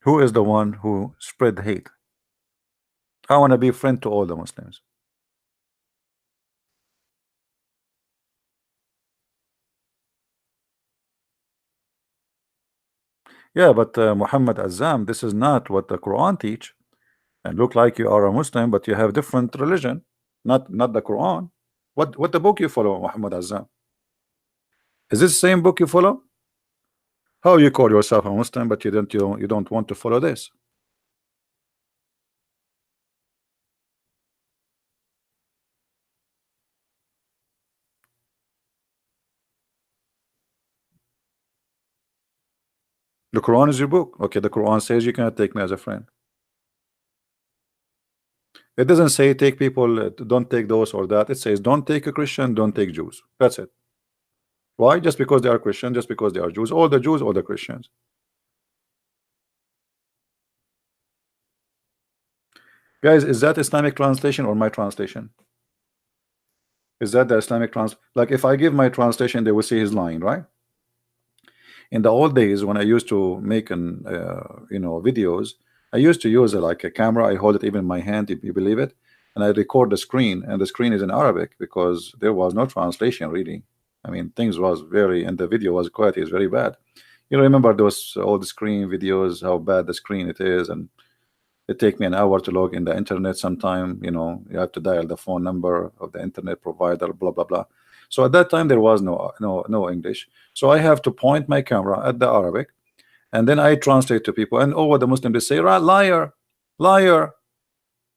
Who is the one who spread hate? I want to be a friend to all the Muslims. Yeah, but Muhammad Azam, this is not what the Quran teach. And look like you are a Muslim, but you have different religion, not the Quran. What the book you follow, Muhammad Azam? Is this the same book you follow? How you call yourself a Muslim, but you don't want to follow this? The Quran is your book. Okay, the Quran says you cannot take me as a friend. It doesn't say take people, don't take those or that. It says don't take a Christian, don't take Jews. That's it. Why? Just because they are Christian, just because they are Jews, all the Jews, all the Christians. Guys, is that Islamic translation or my translation? Is that the Islamic like if I give my translation, they will say he's lying, right? In the old days when I used to make an videos, I used to use like a camera. I hold it even in my hand, if you believe it, and I record the screen, and the screen is in Arabic because there was no translation really. I mean, things was very, and the video was quality is very bad. You remember those old screen videos, how bad the screen it is, and it take me an hour to log in the internet sometime. You have to dial the phone number of the internet provider, blah blah blah. So at that time there was no English. So I have to point my camera at the Arabic, and then I translate to people, and what the Muslims they say, right, liar, liar,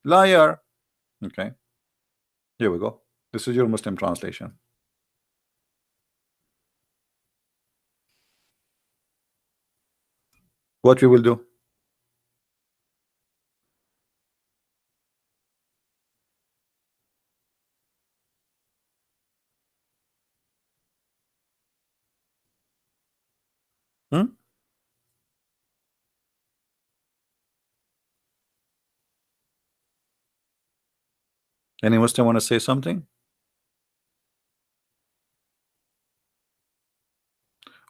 liar. Okay, here we go. This is your Muslim translation. What we will do? Hmm? Any Muslim want to say something?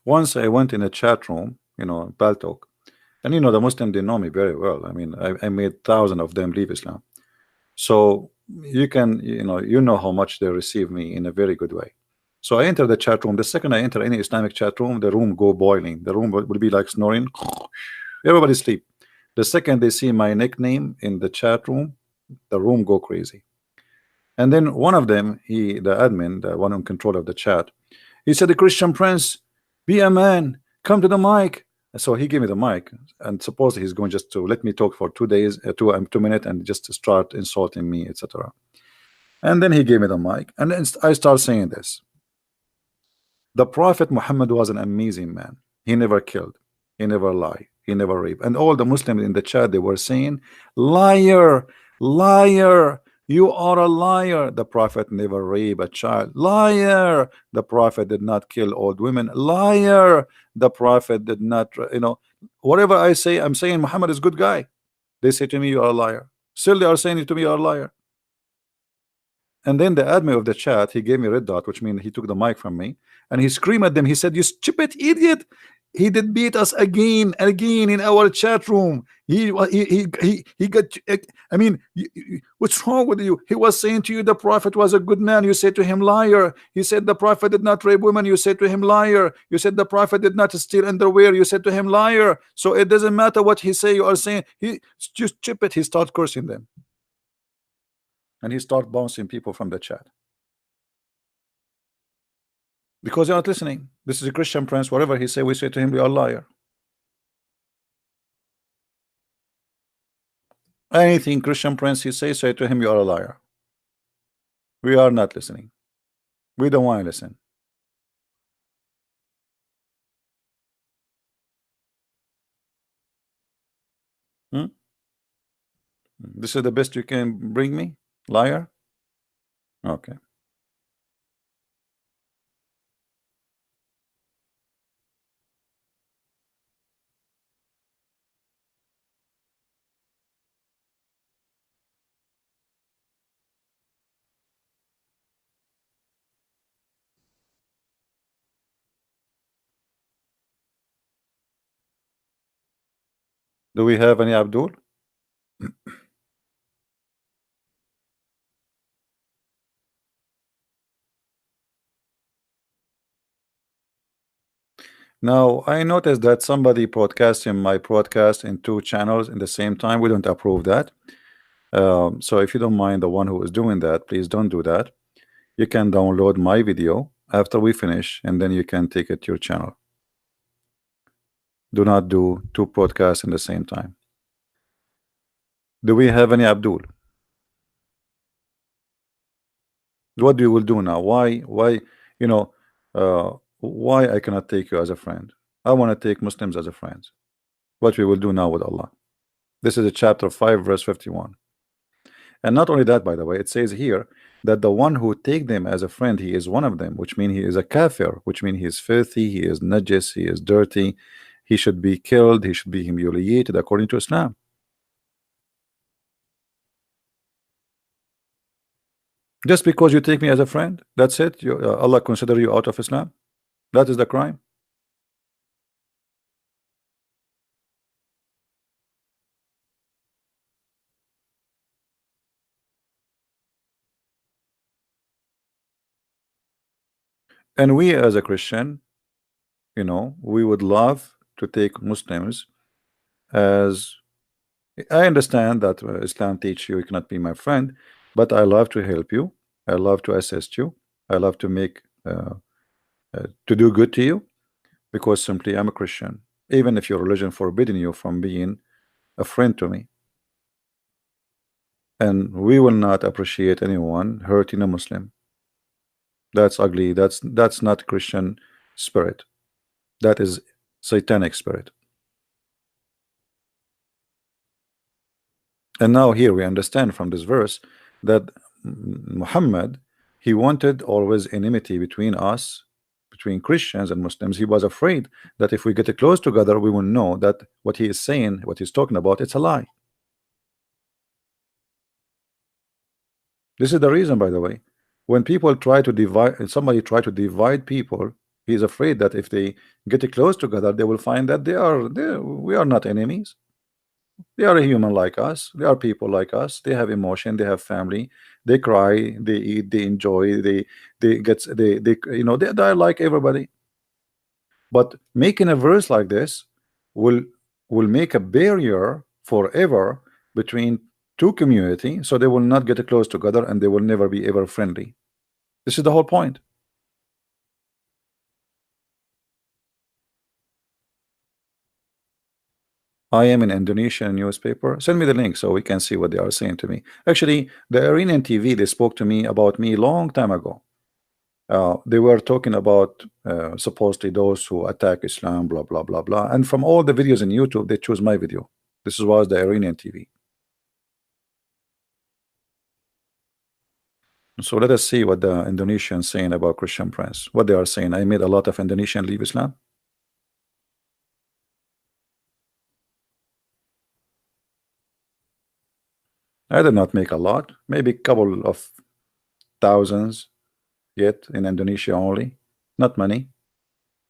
Once I went in a chat room, Baltok, and the Muslim they know me very well. I mean, I made thousands of them leave Islam. So you know how much they receive me in a very good way. So I enter the chat room. The second I enter any Islamic chat room, the room go boiling. The room will be like snoring. Everybody sleep. The second they see my nickname in the chat room, the room go crazy. And then one of them, the admin, the one in control of the chat, he said, "The Christian Prince, be a man, come to the mic." So he gave me the mic, and supposedly he's going just to let me talk for 2 days, 2 minutes, and just to start insulting me, etc. And then he gave me the mic, and then I start saying this: the Prophet Muhammad was an amazing man. He never killed, he never lied, he never raped. And all the Muslims in the chat, they were saying, liar, liar, you are a liar. The Prophet never raped a child. Liar. The Prophet did not kill old women. Liar. The Prophet did not, whatever I say, I'm saying Muhammad is a good guy. They say to me, you are a liar. Still they are saying to me, you are a liar. And then the admin of the chat, he gave me a red dot, which means he took the mic from me, and he screamed at them. He said, "You stupid idiot! He did beat us again and again in our chat room. He got. I mean, what's wrong with you? He was saying to you the Prophet was a good man. You said to him, liar. He said the Prophet did not rape women. You said to him, liar. You said the Prophet did not steal underwear. You said to him, liar. So it doesn't matter what he say. You are saying he just stupid." He started cursing them, and he started bouncing people from the chat because you're not listening. This is a Christian Prince. Whatever he say, we say to him, we are a liar. Anything Christian Prince he say to him, you are a liar. We are not listening. We don't want to listen. Hmm? This is the best you can bring me, liar? Okay. Do we have any Abdul? Now, I noticed that somebody broadcasting my broadcast in two channels in the same time. We don't approve that. So if you don't mind, the one who is doing that, please don't do that. You can download my video after we finish, and then you can take it to your channel. Do not do two podcasts in the same time. Do we have any Abdul? What do you will do now? Why, you know, why I cannot take you as a friend? I want to take Muslims as a friend. What we will do now with Allah? This is a chapter 5, verse 51. And not only that, by the way, it says here that the one who take them as a friend, he is one of them, which means he is a kafir, which means he is filthy, he is najis, he is dirty, he should be killed, he should be humiliated according to Islam. Just because you take me as a friend, that's it. Allah consider you out of Islam. That is the crime. And we as a Christian, we would love to take Muslims as, I understand that Islam teach you cannot be my friend, but I love to help you. I love to assist you. I love to make to do good to you, because simply I'm a Christian. Even if your religion forbidden you from being a friend to me, and we will not appreciate anyone hurting a Muslim. That's ugly. That's not Christian spirit. That is satanic spirit. And now here we understand from this verse that Muhammad, he wanted always enmity between us, between Christians and Muslims. He was afraid that if we get close together, we will know that what he is saying, what he's talking about, it's a lie. This is the reason, by the way, when people try to divide, somebody try to divide people, he's afraid that if they get close together, they will find that we are not enemies. They are a human like us. They are people like us. They have emotion. They have family. They cry. They eat. They enjoy. They are like everybody. But making a verse like this will make a barrier forever between two community, so they will not get close together and they will never be ever friendly. This is the whole point. I am in Indonesian newspaper. Send me the link so we can see what they are saying to me. Actually, the Iranian TV, they spoke to me about me long time ago. They were talking about supposedly those who attack Islam, blah blah blah blah. And from all the videos in YouTube, they choose my video. This was the Iranian TV. So let us see what the Indonesians saying about Christian Prince. What they are saying. I made a lot of Indonesian leave Islam. I did not make a lot. Maybe a couple of thousands yet in Indonesia only. Not many.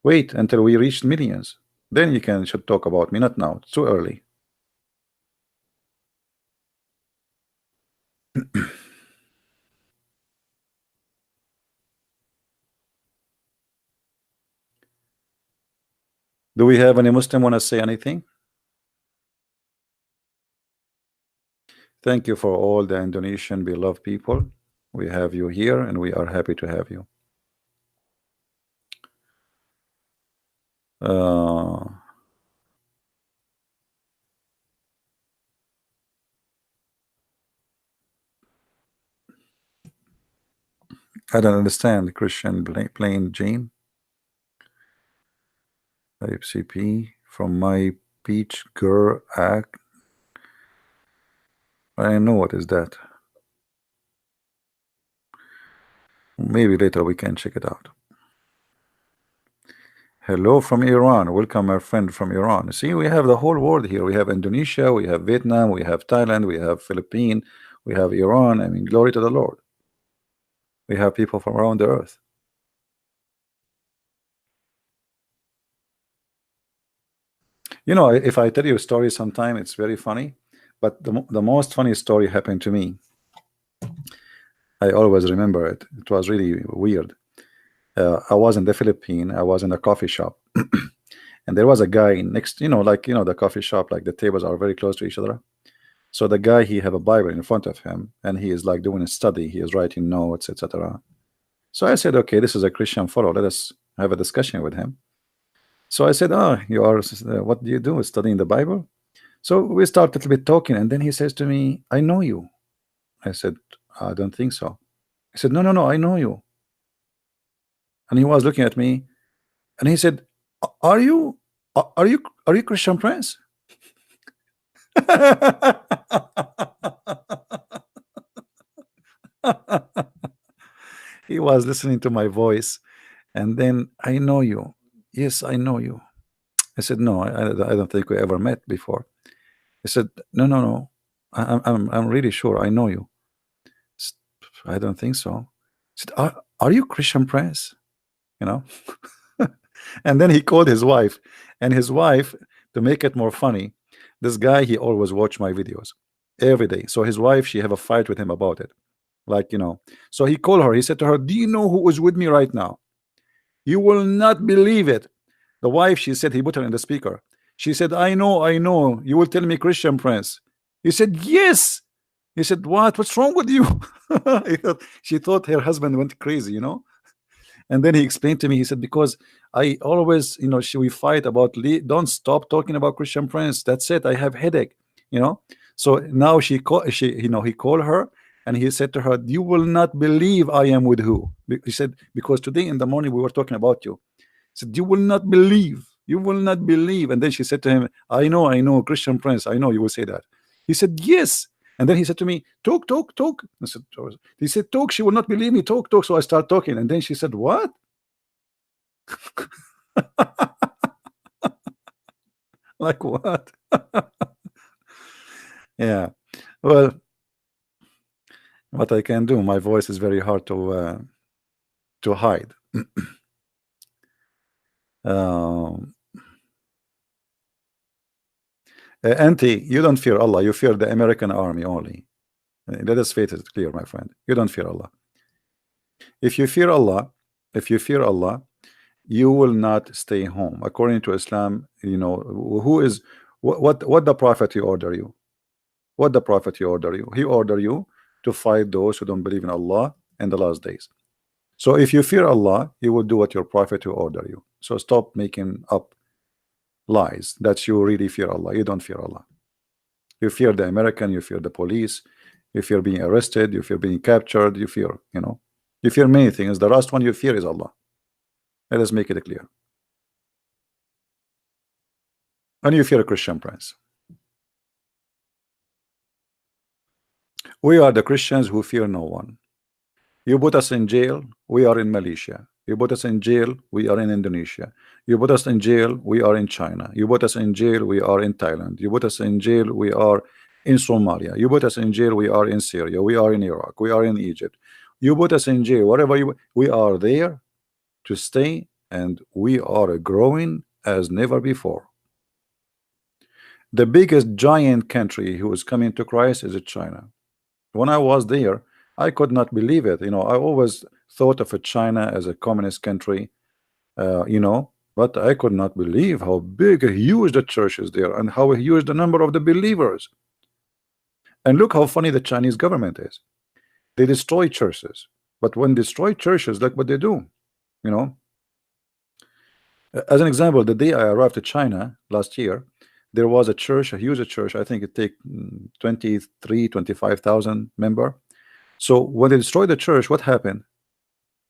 Wait until we reach millions. Then you should talk about me. Not now. It's too early. Do we have any Muslim want to say anything? Thank you for all the Indonesian beloved people. We have you here and we are happy to have you. Uh, I don't understand. Christian plain Jane. Type CP from my peach girl act. I know what is that. Maybe later we can check it out. Hello from Iran. Welcome, my friend from Iran. See, we have the whole world here. We have Indonesia, we have Vietnam, we have Thailand, we have Philippines, we have Iran. I mean, glory to the Lord. We have people from around the earth. You know, if I tell you a story sometime, it's very funny. But the most funny story happened to me. I always remember it. It was really weird. I was in the Philippines. I was in a coffee shop. And there was a guy next, like, the coffee shop, like the tables are very close to each other. So the guy, he have a Bible in front of him, and he is like doing a study. He is writing notes, etc. So I said, okay, this is a Christian fellow. Let us have a discussion with him. So I said, oh, you are, what do you do? Studying the Bible? So we started a little bit talking, and then he says to me, I know you. I said, I don't think so. He said, no, no, no, I know you. And he was looking at me, and he said, are you Christian Prince? He was listening to my voice, and then, I know you. Yes, I know you. I said, no, I don't think we ever met before. He said, no, no, no, I'm really sure I know you. I don't think so. He said, are you Christian Prince? And then he called his wife, and his wife, to make it more funny, this guy, he always watch my videos every day. So his wife, she have a fight with him about it, like, so he called her. He said to her, do you know who is with me right now? You will not believe it. The wife, she said, he put her in the speaker. She said, I know, you will tell me Christian Prince. He said, yes. He said, what's wrong with you? She thought her husband went crazy, And then he explained to me, he said, because I always, we fight about, don't stop talking about Christian Prince. That's it. I have headache, So now he called her, and he said to her, you will not believe I am with who? He said, because today in the morning we were talking about you. He said, you will not believe. You will not believe. And then she said to him, I know, Christian Prince. I know you will say that. He said, yes. And then he said to me, talk. I said, he said, talk. She will not believe me. Talk. So I start talking. And then she said, what? Like what? Yeah. Well, what I can do, my voice is very hard to hide. Auntie, you don't fear Allah. You fear the American army only. Let us face it clear, my friend. You don't fear Allah. If you fear Allah, you will not stay home. According to Islam, who is what the Prophet he order you? What the Prophet he order you? He order you to fight those who don't believe in Allah and the last days. So if you fear Allah, you will do what your Prophet will order you. So stop making up lies that you really fear Allah. You don't fear Allah. You fear the American, you fear the police, you fear being arrested, you fear being captured, you fear, you fear many things. The last one you fear is Allah. Let us make it clear. And you fear a Christian Prince. We are the Christians who fear no one. You put us in jail, we are in Malaysia. You put us in jail, we are in Indonesia. You put us in jail, we are in China. You put us in jail, we are in Thailand. You put us in jail, we are in Somalia. You put us in jail, we are in Syria. We are in Iraq. We are in Egypt. You put us in jail, whatever we are there to stay, and we are growing as never before. The biggest giant country who is coming to Christ is China. When I was there, I could not believe it. I always thought of China as a communist country, but I could not believe how big, huge the church is there, and how huge the number of the believers. And look how funny the Chinese government is. They destroy churches, but when they destroy churches, look what they do. As an example, the day I arrived to China last year, there was a church, a huge church. I think it take 23, 25,000 member. So when they destroyed the church, what happened?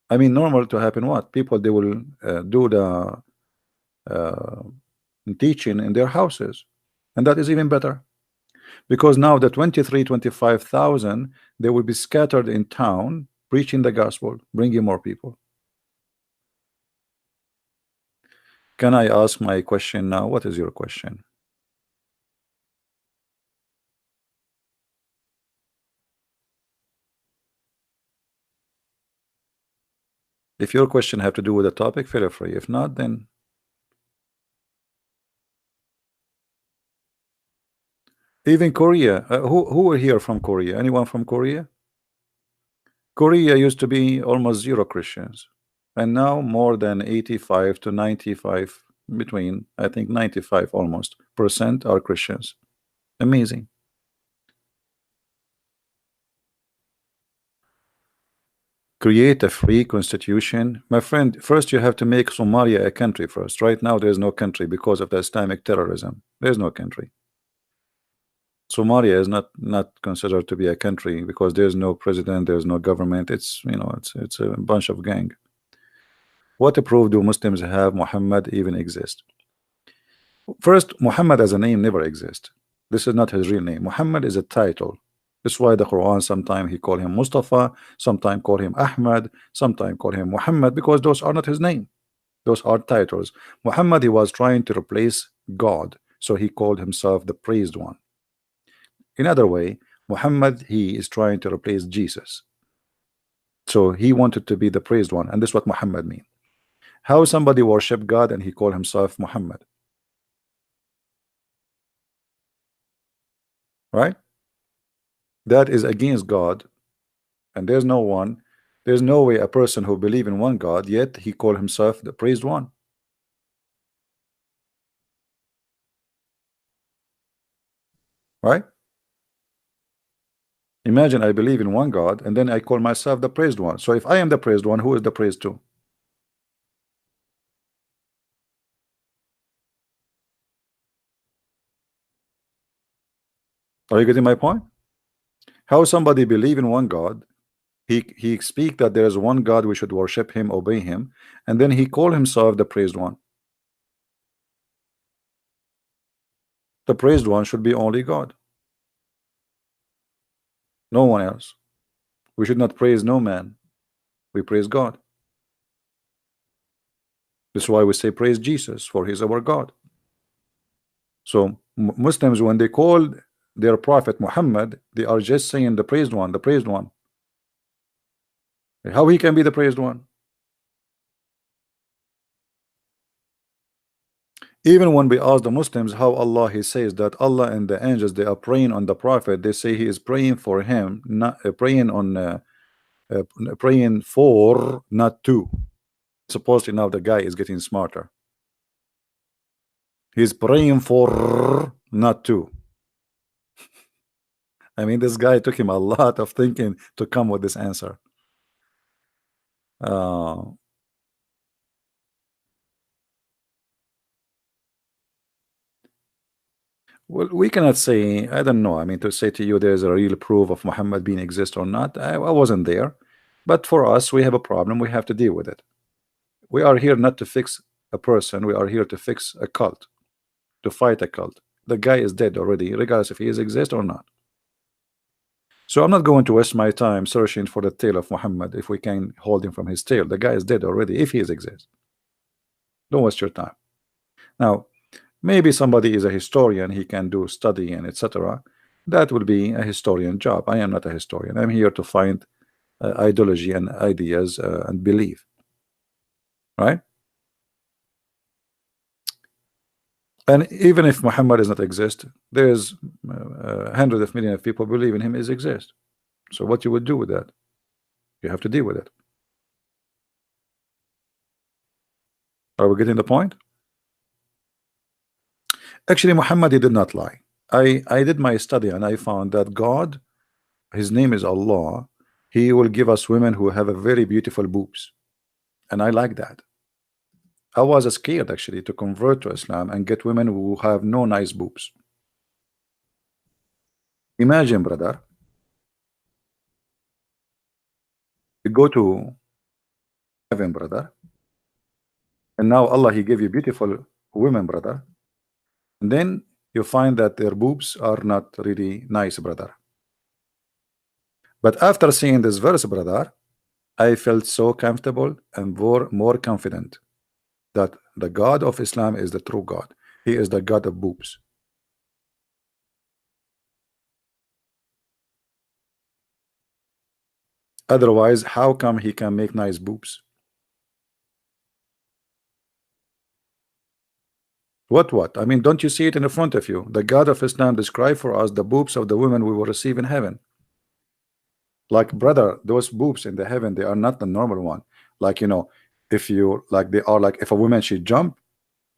I mean, normal to happen what? People, they will do the uh, teaching in their houses. And that is even better. Because now the 25,000, they will be scattered in town, preaching the gospel, bringing more people. Can I ask my question now? What is your question? If your question have to do with the topic, feel free. If not, then even Korea. Who are here from Korea? Anyone from Korea? Korea used to be almost zero Christians, and now more than 85 to 95, between I think 95 almost percent are Christians. Amazing. Create a free constitution, my friend. First, you have to make Somalia a country first. Right now, there is no country because of the Islamic terrorism. There is no country. Somalia is not considered to be a country because there's no president, there's no government. It's, you know, it's a bunch of gang. What proof do Muslims have Muhammad even exist? First, Muhammad as a name never exists. This is not his real name. Muhammad is a title. That's why the Quran sometimes he call him Mustafa, sometimes call him Ahmad, sometimes call him Muhammad, because those are not his name. Those are titles. Muhammad, he was trying to replace God, so he called himself the praised one. In other way, Muhammad, he is trying to replace Jesus. So he wanted to be the praised one, and this is what Muhammad means. How somebody worship God and he called himself Muhammad? Right? That is against God, and there's no one, there's no way a person who believe in one God, yet he called himself the praised one. Right? Imagine I believe in one God and then I call myself the praised one. So if I am the praised one, who is the praised to? Are you getting my point? How somebody believe in one God, he speak that there is one God, we should worship him, obey him, and then he call himself the praised one. The praised one should be only God, no one else. We should not praise no man, we praise God. That's why we say praise Jesus, for he is our God. So Muslims, when they call their prophet Muhammad, they are just saying the praised one, the praised one. How he can be the praised one? Even when we ask the Muslims how Allah, he says that Allah and the angels, they are praying on the prophet, they say he is praying for him, not praying on uh, praying for, not to. Supposedly now the guy is getting smarter. He's praying for, not to. I mean, this guy took him a lot of thinking to come with this answer. Well, we cannot say, I don't know. I mean, to say to you there's a real proof of Muhammad being exist or not, I wasn't there. But for us, we have a problem, we have to deal with it. We are here not to fix a person, we are here to fix a cult, to fight a cult. The guy is dead already, regardless if he is exist or not. So I'm not going to waste my time searching for the tail of Muhammad if we can hold him from his tail. The guy is dead already, if he is exist. Don't waste your time. Now, maybe somebody is a historian, he can do study and etc. That will be a historian job. I am not a historian. I'm here to find ideology and ideas and belief. Right? And even if Muhammad does not exist, there's hundreds of millions of people believe in him is exist. So what you would do with that? You have to deal with it. Are we getting the point? Actually, Muhammad, he did not lie. I did my study and I found that God, his name is Allah, he will give us women who have a very beautiful boobs. And I like that. I was scared actually to convert to Islam and get women who have no nice boobs. Imagine, brother, you go to heaven, brother. And now Allah, He gave you beautiful women, brother. And then you find that their boobs are not really nice, brother. But after seeing this verse, brother, I felt so comfortable and more confident that the God of Islam is the true God. He is the God of boobs. Otherwise, how come he can make nice boobs? What? I mean, don't you see it in front of you? The God of Islam described for us the boobs of the women we will receive in heaven. Like, brother, those boobs in the heaven, they are not the normal one. Like, you know, if you like, they are like, if a woman should jump,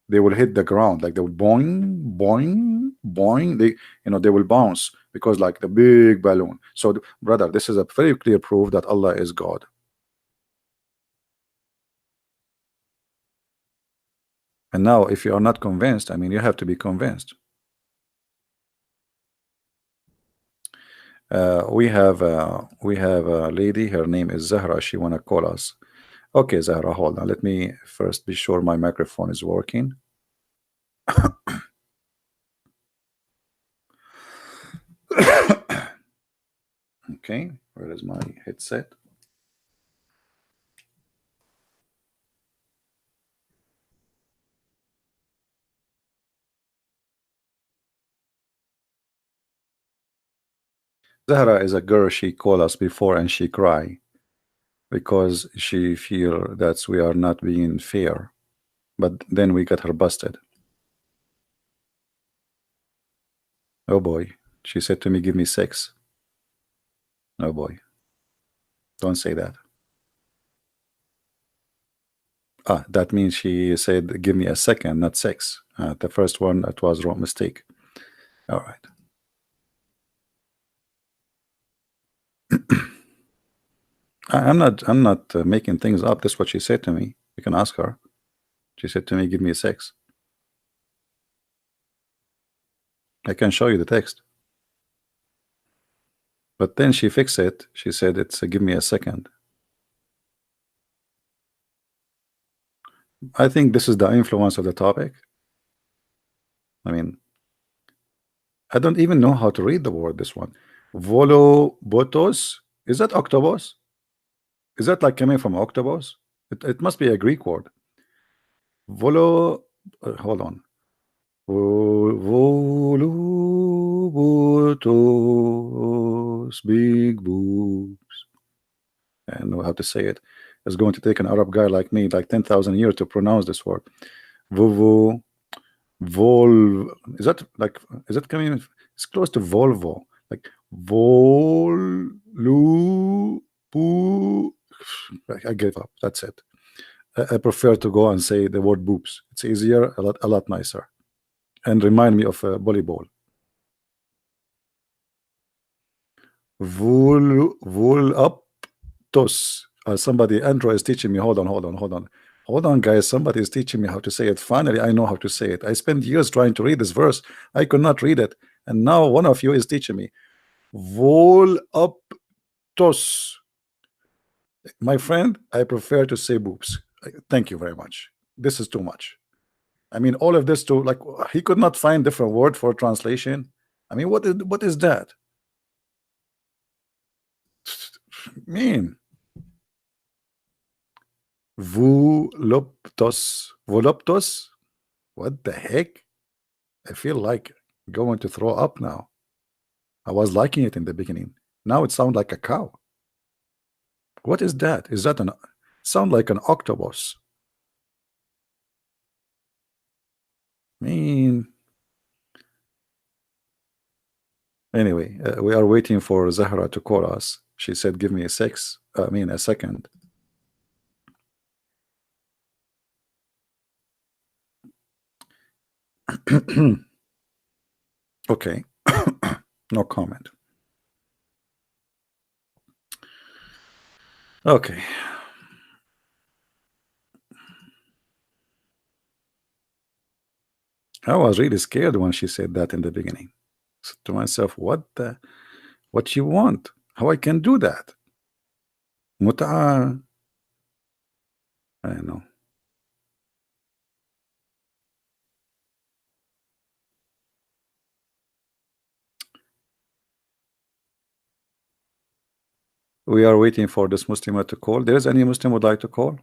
they will hit the ground, like they will boing, boing, boing. They, you know, they will bounce because like the big balloon. So, brother, this is a very clear proof that Allah is God. And now, if you are not convinced, I mean, you have to be convinced. We have a lady. Her name is Zahra. She wanna call us. Okay, Zahra, hold on. Let me first be sure my microphone is working. Okay, where is my headset? Zahra is a girl. She called us before and she cry because she feel that we are not being fair. But then we got her busted. Oh boy. She said to me, give me 6. Oh boy. Don't say that. Ah, that means she said, give me a second, not 6. The first one, that was wrong mistake. All right. I'm not making things up. That's what she said to me. You can ask her. She said to me, give me a 6. I can show you the text. But then she fixed it. She said it's give me a second. I think this is the influence of the topic. I mean, I don't even know how to read the word, this one. Volobotos. Is that octopus? Is that like coming from octopus? It must be a Greek word. Volo, hold on. Volobotos, big boobs. I know how to say it. It's going to take an Arab guy like me like 10,000 years to pronounce this word. Vovo, vol. Is that like? Is that coming? It's close to Volvo. Like vol, lu, poo. I gave up. That's it. I prefer to go and say the word boobs. It's easier, a lot nicer, and remind me of volleyball. Vol up tos. Somebody, Andrew is teaching me. Hold on, guys. Somebody is teaching me how to say it. Finally, I know how to say it. I spent years trying to read this verse. I could not read it, and now one of you is teaching me. Vol up tos. My friend, I prefer to say boobs. Thank you very much. This is too much. I mean, all of this too. Like he could not find different word for translation. I mean, what is that? Mean. Voluptos. What the heck? I feel like going to throw up now. I was liking it in the beginning. Now it sounds like a cow. What is that? Is that an sound like an octopus? Mean. Anyway, we are waiting for Zahra to call us. She said, give me a 6. I mean, a second. Okay. No comment. Okay. I was really scared when she said that in the beginning. So to myself, what you want? How I can do that? Mut'a. I know. We are waiting for this Muslim to call. There's any Muslim would like to call?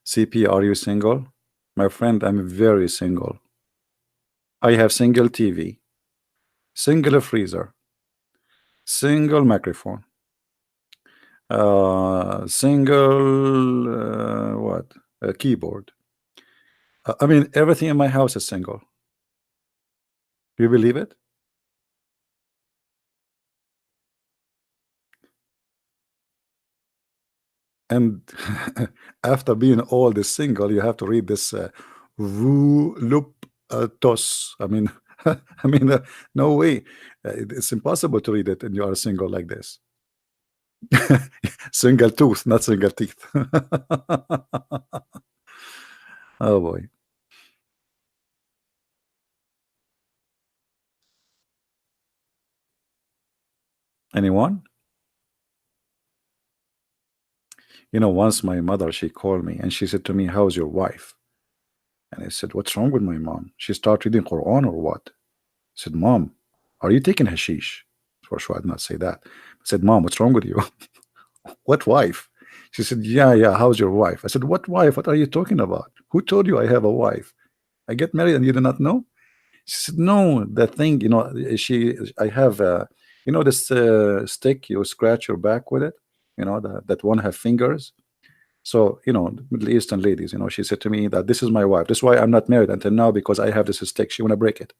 CP, are you single? My friend, I'm very single. I have single TV, single freezer, single microphone, single what? A keyboard. I mean, everything in my house is single. Do you believe it? And after being all this single, you have to read this tos. I mean, I mean, no way. It's impossible to read it, and you are single like this. Single tooth, not single teeth. Oh boy. Anyone? You know, once my mother, she called me and she said to me, "How's your wife?" And I said, "What's wrong with my mom? She started reading Quran or what?" I said, "Mom, are you taking hashish?" For sure, I'd not say that. I said, "Mom, what's wrong with you?" "What wife?" She said, "Yeah, yeah, how's your wife?" I said, "What wife? What are you talking about? Who told you I have a wife? I get married and you do not know?" She said, "No, the thing, you know, I have, you know, this stick, you scratch your back with it, you know, that one have fingers." So, you know, Middle Eastern ladies, you know, she said to me that this is my wife. This is why I'm not married until now, because I have this stick. She want to break it.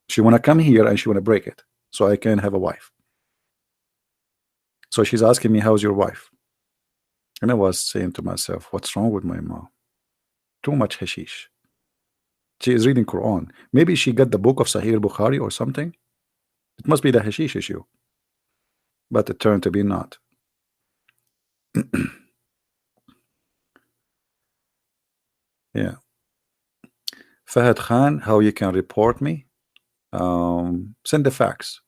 She want to come here and she want to break it so I can have a wife. So she's asking me, "How's your wife?" And I was saying to myself, what's wrong with my mom? Too much hashish. She is reading Quran. Maybe she got the book of Sahih Bukhari or something. It must be the hashish issue. But it turned to be not. Yeah. Fahad Khan, how you can report me? Send the facts.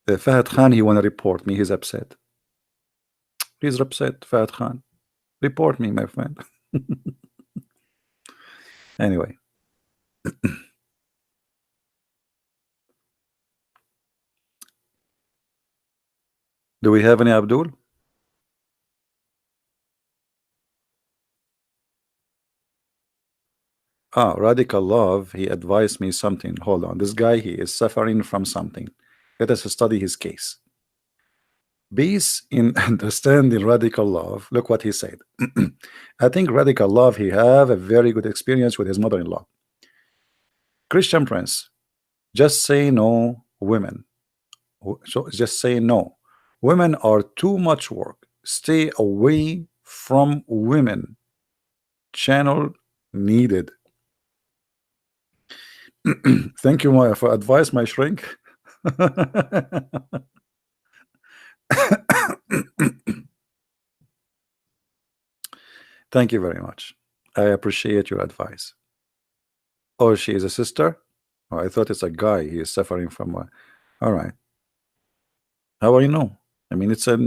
Fahad Khan, he want to report me. He's upset. He's upset, Fahad Khan. Report me, my friend. Anyway. Do we have any Abdul? Ah, Radical Love, he advised me something. Hold on. This guy, he is suffering from something. Let us study his case. Based in understanding Radical Love, look what he said. I think Radical Love, he have a very good experience with his mother-in-law. Christian Prince, just say no, women. So just say no. Women are too much work. Stay away from women. Channel needed. Thank you, Maya, for advice, my shrink. Thank you very much. I appreciate your advice. Oh, she is a sister? Oh, I thought it's a guy. He is suffering from a... All right. How will you know? I mean, it's a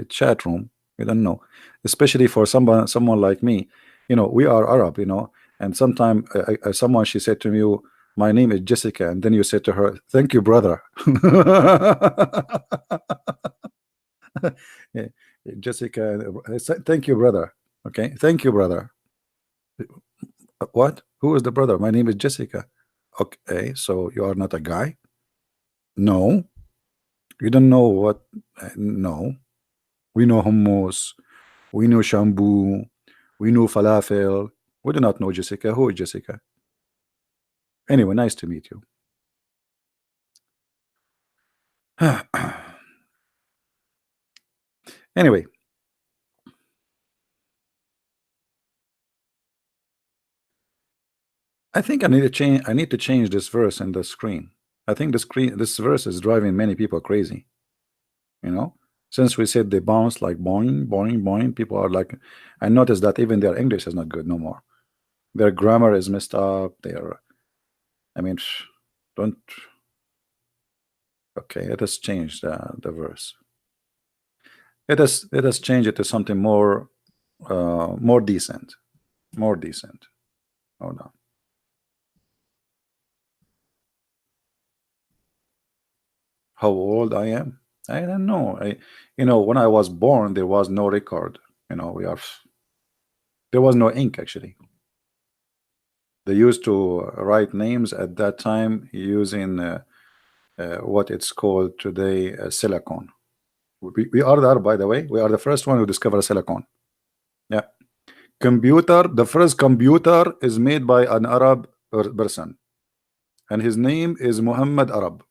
chat room. You don't know. Especially for someone like me. You know, we are Arab, you know, and sometime someone, she said to me, "My name is Jessica," and then you said to her, "Thank you, brother." Yeah, Jessica, thank you, brother. Okay, thank you, brother. What? Who is the brother? My name is Jessica. Okay, so you are not a guy? No, you don't know what? No, we know hummus, we know shampoo, we know falafel. We do not know Jessica. Who is Jessica? Anyway, nice to meet you. Anyway, I think I need to change. I need to change this verse in the screen. I think this verse is driving many people crazy. You know, since we said they bounce like boing, boing, boing, people are like, I noticed that even their English is not good no more. Their grammar is messed up. Their, I mean, don't. Okay, let us change the verse. Let us change it to something more decent. More decent. Hold on. How old I am? I don't know. When I was born, there was no record. There was no ink actually. They used to write names at that time using what it's called today silicon. We are there, by the way. We are the first one who discovered silicon. Yeah. Computer, the first computer is made by an Arab person, and his name is Muhammad Arab.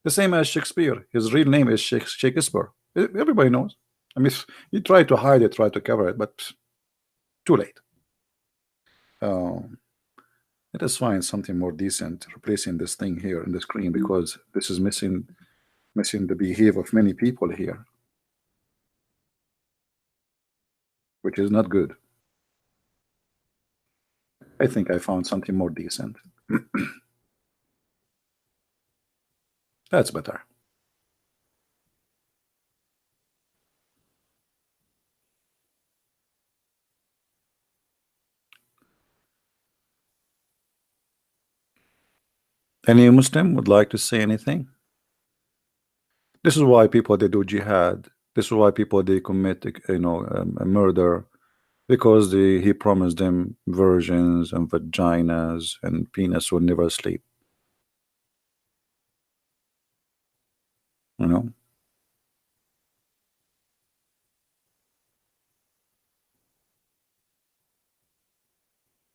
The same as Shakespeare. His real name is Shakespeare. Everybody knows. I mean, you try to hide it, try to cover it, but too late. Let us find something more decent replacing this thing here in the screen, because this is missing the behavior of many people here, which is not good. I think I found something more decent. That's better. Any Muslim would like to say anything? This is why people they do jihad. This is why people they commit a murder, because he promised them virgins and vaginas and penis will never sleep.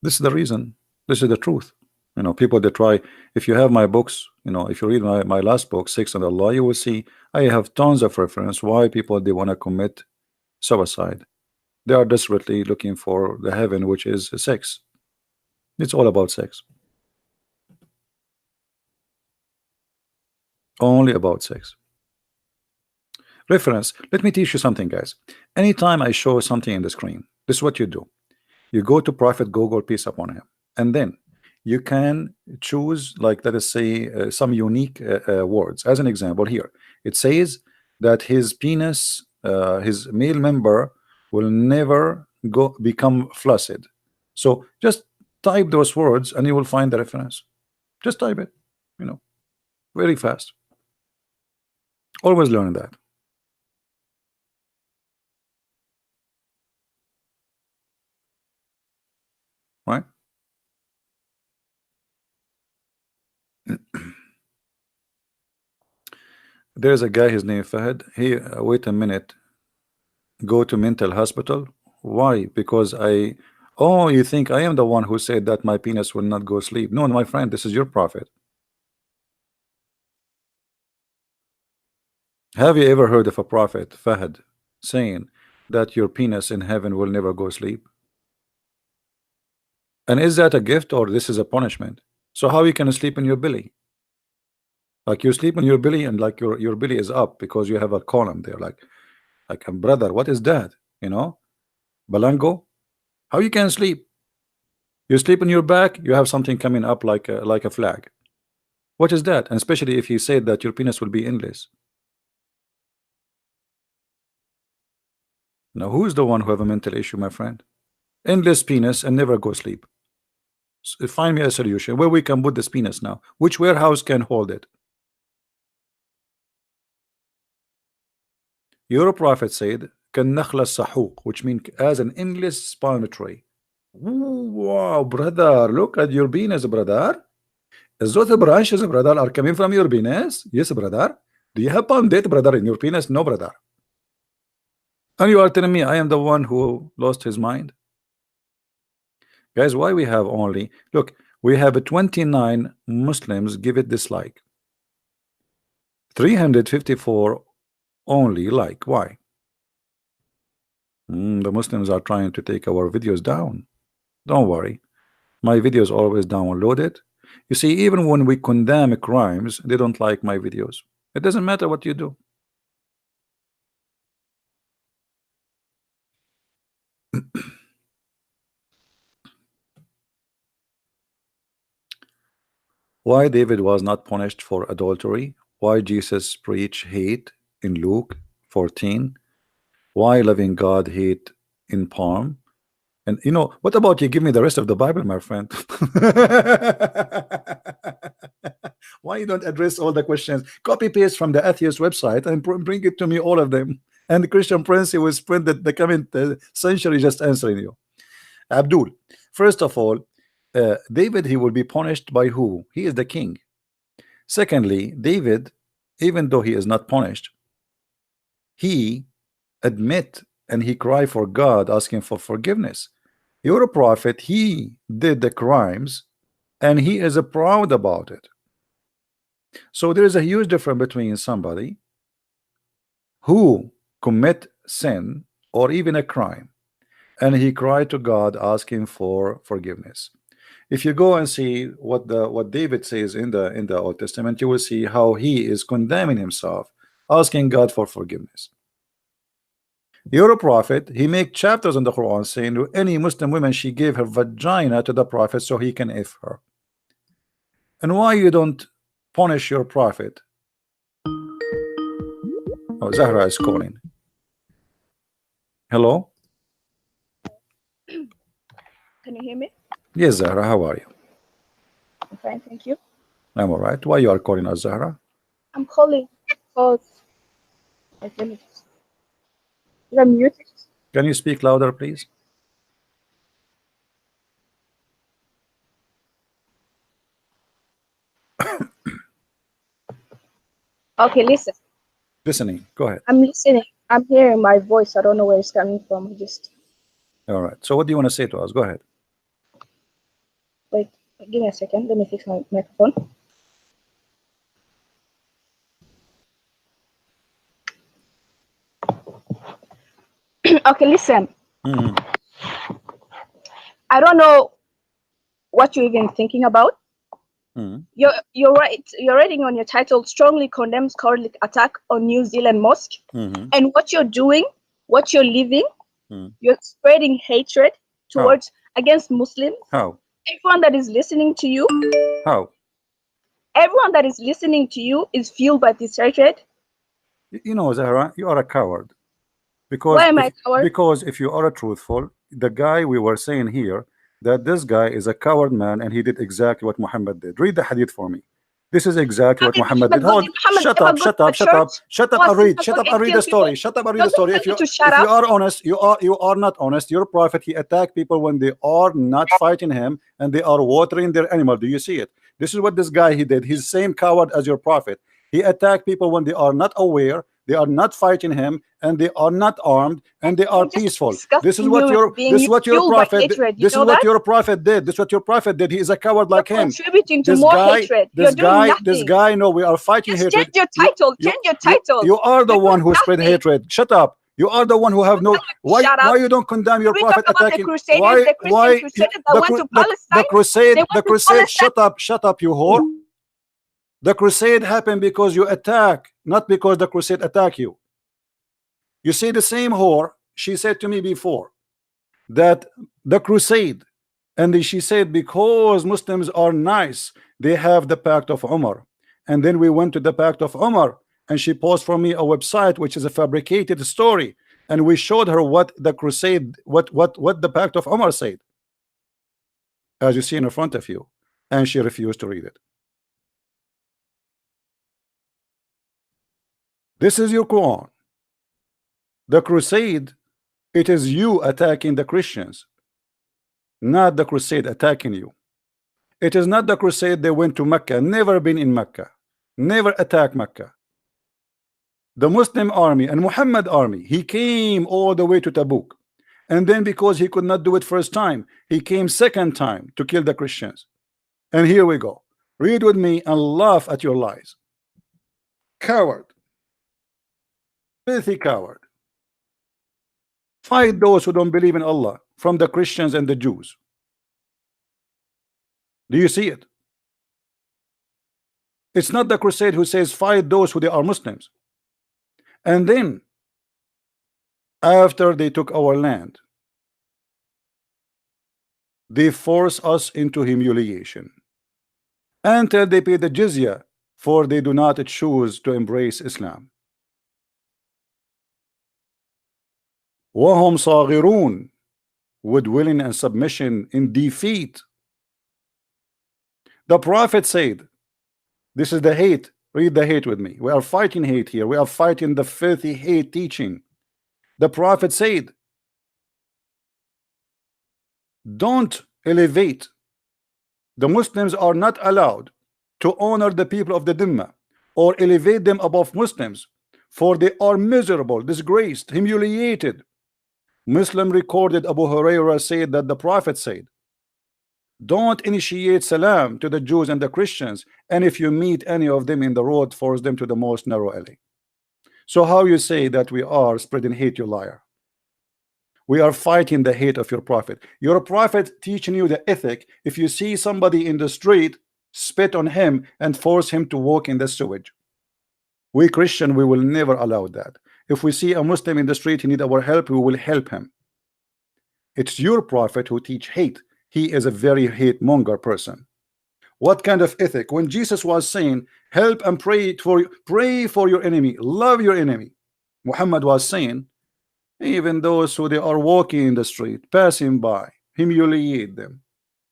This is the reason. This is the truth. People that try. If you have my books, if you read my last book, Six and Allah, you will see I have tons of reference why people they want to commit suicide. They are desperately looking for the heaven, which is sex. It's all about sex. Only about sex. Reference. Let me teach you something, guys. Anytime I show something in the screen, this is what you do. You go to Prophet Google, peace upon him, and then you can choose, like, let us say some unique words. As an example, here it says that his penis, his male member, will never become flaccid. So just type those words and you will find the reference. Just type it, very fast. Always learn that. Right? There's a guy, his name Fahad. He wait a minute. Go to mental hospital. Why? Because oh, you think I am the one who said that my penis will not go sleep? No, my friend, this is your prophet. Have you ever heard of a prophet, Fahad, saying that your penis in heaven will never go sleep? And is that a gift or this is a punishment? So how you can sleep in your belly? Like you sleep in your belly and like your belly is up because you have a column there. Like brother, what is that? Balango? How you can sleep? You sleep on your back, you have something coming up like a flag. What is that? And especially if you say that your penis will be endless. Now who's the one who have a mental issue, my friend? Endless penis and never go sleep. So find me a solution where we can put this penis now. Which warehouse can hold it? Your prophet said, which means as an endless sperm tree. Wow, brother, look at your penis, brother. Those branches, brother, are coming from your penis. Yes, brother. Do you have palm date, brother, in your penis? No, brother. And you are telling me I am the one who lost his mind? Guys, why we have only, look, we have 29 Muslims give it dislike. 354 only like. Why? The Muslims are trying to take our videos down. Don't worry, my videos always downloaded. You see, even when we condemn crimes, they don't like my videos. It doesn't matter what you do. Why David was not punished for adultery? Why Jesus preached hate in Luke 14? Why loving God hate in palm? And you know, what about you give me the rest of the Bible, my friend? Why you don't address all the questions? Copy paste from the atheist website and bring it to me, all of them. And the Christian Prince will spend the coming century just answering you. Abdul, first of all, David, he will be punished by who? He is the king. Secondly, David, even though he is not punished, he admit and he cry for God, asking for forgiveness. You're a prophet, he did the crimes and he is proud about it. So there is a huge difference between somebody who commit sin or even a crime and he cried to God asking for forgiveness. If you go and see what David says in the Old Testament, you will see how he is condemning himself, asking God for forgiveness. You're a prophet, he make chapters in the Quran saying to any Muslim woman she gave her vagina to the prophet so he can F her. And why you don't punish your prophet? Oh, Zahra is calling. Hello? Can you hear me? Yes, Zahra, how are you? I'm fine, thank you. I'm all right. Why you are calling us, Zahra? I'm calling because I'm muted. Can you speak louder, please? Okay, listen. Listening. Go ahead. I'm listening. I'm hearing my voice. I don't know where it's coming from. Just All right. So what do you want to say to us? Go ahead. wait. Give me a second. Let me fix my microphone. Okay, listen. I don't know what you're even thinking about. You're right. You're writing on your title strongly condemns cowardly attack on New Zealand Mosque. And what you're doing, what you're living, you're spreading hatred towards against Muslims. How? Everyone that is listening to you. How? Everyone that is listening to you is fueled by this hatred. You know, Zahra, you are a coward. Because why am I a coward? Because if you are a truthful, the guy we were saying here that this guy is a coward man and he did exactly what Muhammad did. Read the hadith for me. This is exactly what Muhammad did. Hold, shut up, shut up, shut up, shut up and read, shut up and read the story, shut up and read the story. If you are honest, you are not honest. Your prophet, he attacked people when they are not fighting him and they are watering their animal. Do you see it? This is what this guy he did. He's the same coward as your prophet. He attacked people when they are not aware, they are not fighting him, and they are not armed, and they are peaceful. This is what your prophet did. This is what your prophet did. This is what your prophet did. He is a coward like him. Contributing to more hatred. This guy. No, we are fighting hatred. Change your title. Change your title. You are the one who spread hatred. Shut up. You are the one who have no. Why you don't condemn your prophet attacking? Why the crusade? Shut up, you whore. The crusade happened because you attack, not because the crusade attack you. You see, the same whore, she said to me before that the crusade, and she said because Muslims are nice, they have the Pact of Umar. And then we went to the Pact of Umar, and she posted for me a website which is a fabricated story, and we showed her what the crusade, what the Pact of Umar said, as you see in front of you, and she refused to read it. This is your Quran. The crusade, it is you attacking the Christians, not the crusade attacking you. It is not the crusade they went to Mecca, never been in Mecca, never attacked Mecca. The Muslim army and Muhammad army, he came all the way to Tabuk, and then because he could not do it first time, he came second time to kill the Christians. And here we go. Read with me and laugh at your lies. Coward. Filthy coward. Fight those who don't believe in Allah from the Christians and the Jews. Do you see it? It's not the crusade who says fight those who they are Muslims. And then after they took our land, they force us into humiliation until they pay the jizya, for they do not choose to embrace Islam. وهم صاغرون, with willing and submission in defeat. The prophet said, this is the hate. Read the hate with me. We are fighting hate here. We are fighting the filthy hate teaching. The prophet said, don't elevate. The Muslims are not allowed to honor the people of the Dhimma or elevate them above Muslims, for they are miserable, disgraced, humiliated. Muslim recorded Abu Hurairah said that the prophet said, don't initiate salam to the Jews and the Christians, and if you meet any of them in the road, force them to the most narrow alley. So how you say that we are spreading hate, you liar? We are fighting the hate of your prophet. Your prophet teaching you the ethic. If you see somebody in the street, spit on him and force him to walk in the sewage. We Christian, we will never allow that. If we see a Muslim in the street, he need our help, we will help him. It's your prophet who teach hate. He is a very hate monger person. What kind of ethic? When Jesus was saying, help and pray for your enemy, love your enemy, Muhammad was saying, even those who they are walking in the street, passing by, humiliate them,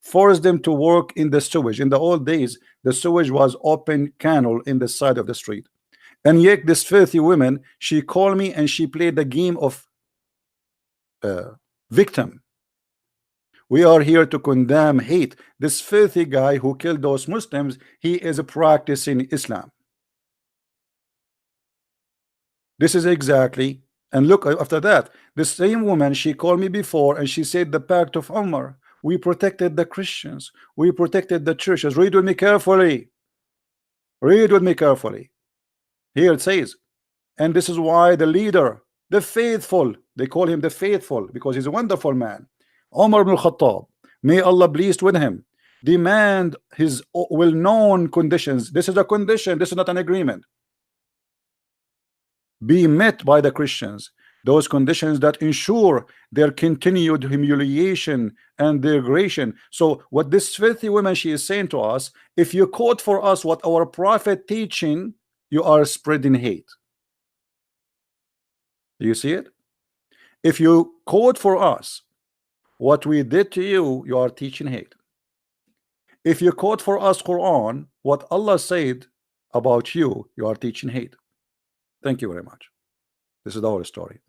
force them to work in the sewage. In the old days, the sewage was open canal in the side of the street. And yet this filthy woman, she called me and she played the game of victim. We are here to condemn hate. This filthy guy who killed those Muslims, he is practicing Islam. This is exactly, and look after that, the same woman, she called me before and she said the pact of Umar, we protected the Christians, we protected the churches. Read with me carefully. Read with me carefully. Here it says, and this is why the leader, the faithful, they call him the faithful because he's a wonderful man, Umar ibn Khattab, may Allah pleased with him, demand his well-known conditions. This is a condition, this is not an agreement, be met by the Christians, those conditions that ensure their continued humiliation and degradation. So what this filthy woman, she is saying to us, if you quote for us what our prophet teaching, you are spreading hate. Do you see it? If you quote for us what we did to you, you are teaching hate. If you quote for us Quran, what Allah said about you, you are teaching hate. Thank you very much. This is the whole story.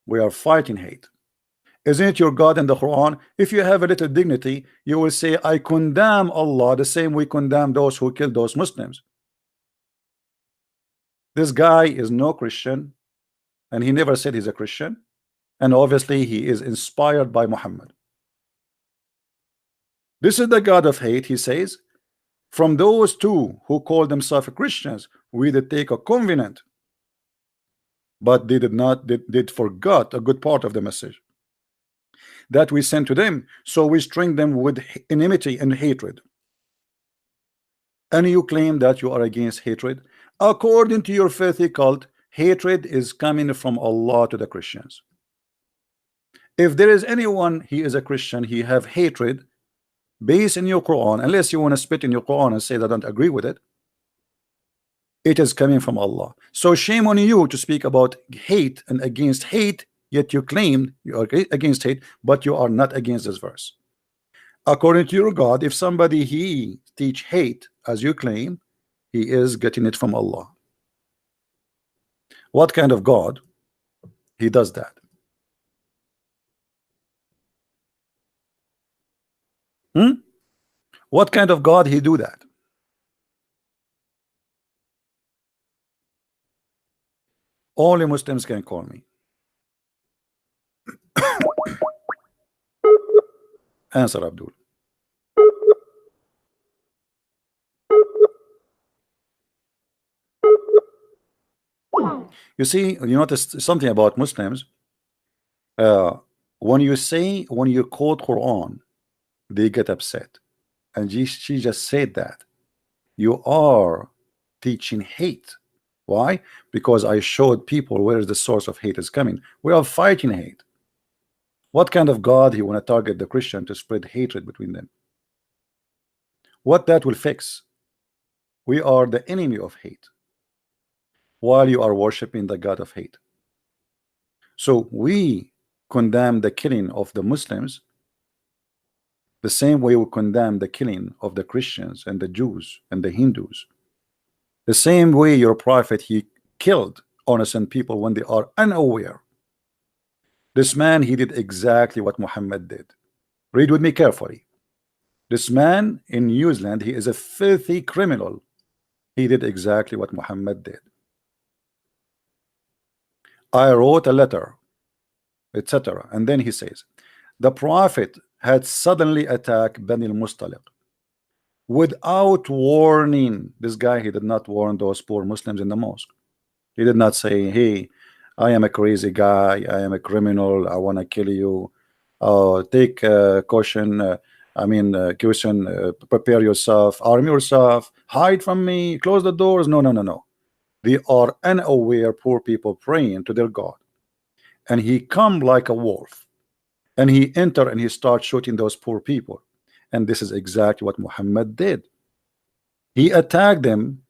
We are fighting hate. Isn't it your God in the Quran? If you have a little dignity, you will say, I condemn Allah the same we condemn those who killed those Muslims. This guy is no Christian, and he never said he's a Christian, and obviously he is inspired by Muhammad. This is the God of hate. He says, from those two who call themselves Christians, we did take a covenant, but they did forgot a good part of the message that we sent to them, so we string them with enmity and hatred. And you claim that you are against hatred. According to your filthy cult, hatred is coming from Allah to the Christians. If there is anyone, he is a Christian, he have hatred based in your Quran, unless you want to spit in your Quran and say that I don't agree with it, it is coming from Allah. So shame on you to speak about hate and against hate, yet you claim you are against hate, but you are not against this verse. According to your God, if somebody he teach hate as you claim, he is getting it from Allah. What kind of God he does that? What kind of God he do that? Only Muslims can call me. Answer, Abdul. You see, you notice something about Muslims. When you quote Quran, they get upset. And she just said that you are teaching hate. Why? Because I showed people where the source of hate is coming. We are fighting hate. What kind of God he want to target the Christian to spread hatred between them? What that will fix? We are the enemy of hate, while you are worshiping the God of hate. So we condemn the killing of the Muslims the same way we condemn the killing of the Christians and the Jews and the Hindus. The same way your prophet, he killed innocent people when they are unaware. This man, he did exactly what Muhammad did. Read with me carefully. This man in New Zealand, he is a filthy criminal. He did exactly what Muhammad did. I wrote a letter, etc. And then he says, the prophet had suddenly attacked Bani al-Mustaliq without warning. This guy, he did not warn those poor Muslims in the mosque. He did not say, hey, I am a crazy guy, I am a criminal, I want to kill you. Take caution, caution, prepare yourself, arm yourself, hide from me, close the doors. No, no, no, no. They are unaware poor people praying to their God. And he come like a wolf. And he enter and he starts shooting those poor people. And this is exactly what Muhammad did. He attacked them,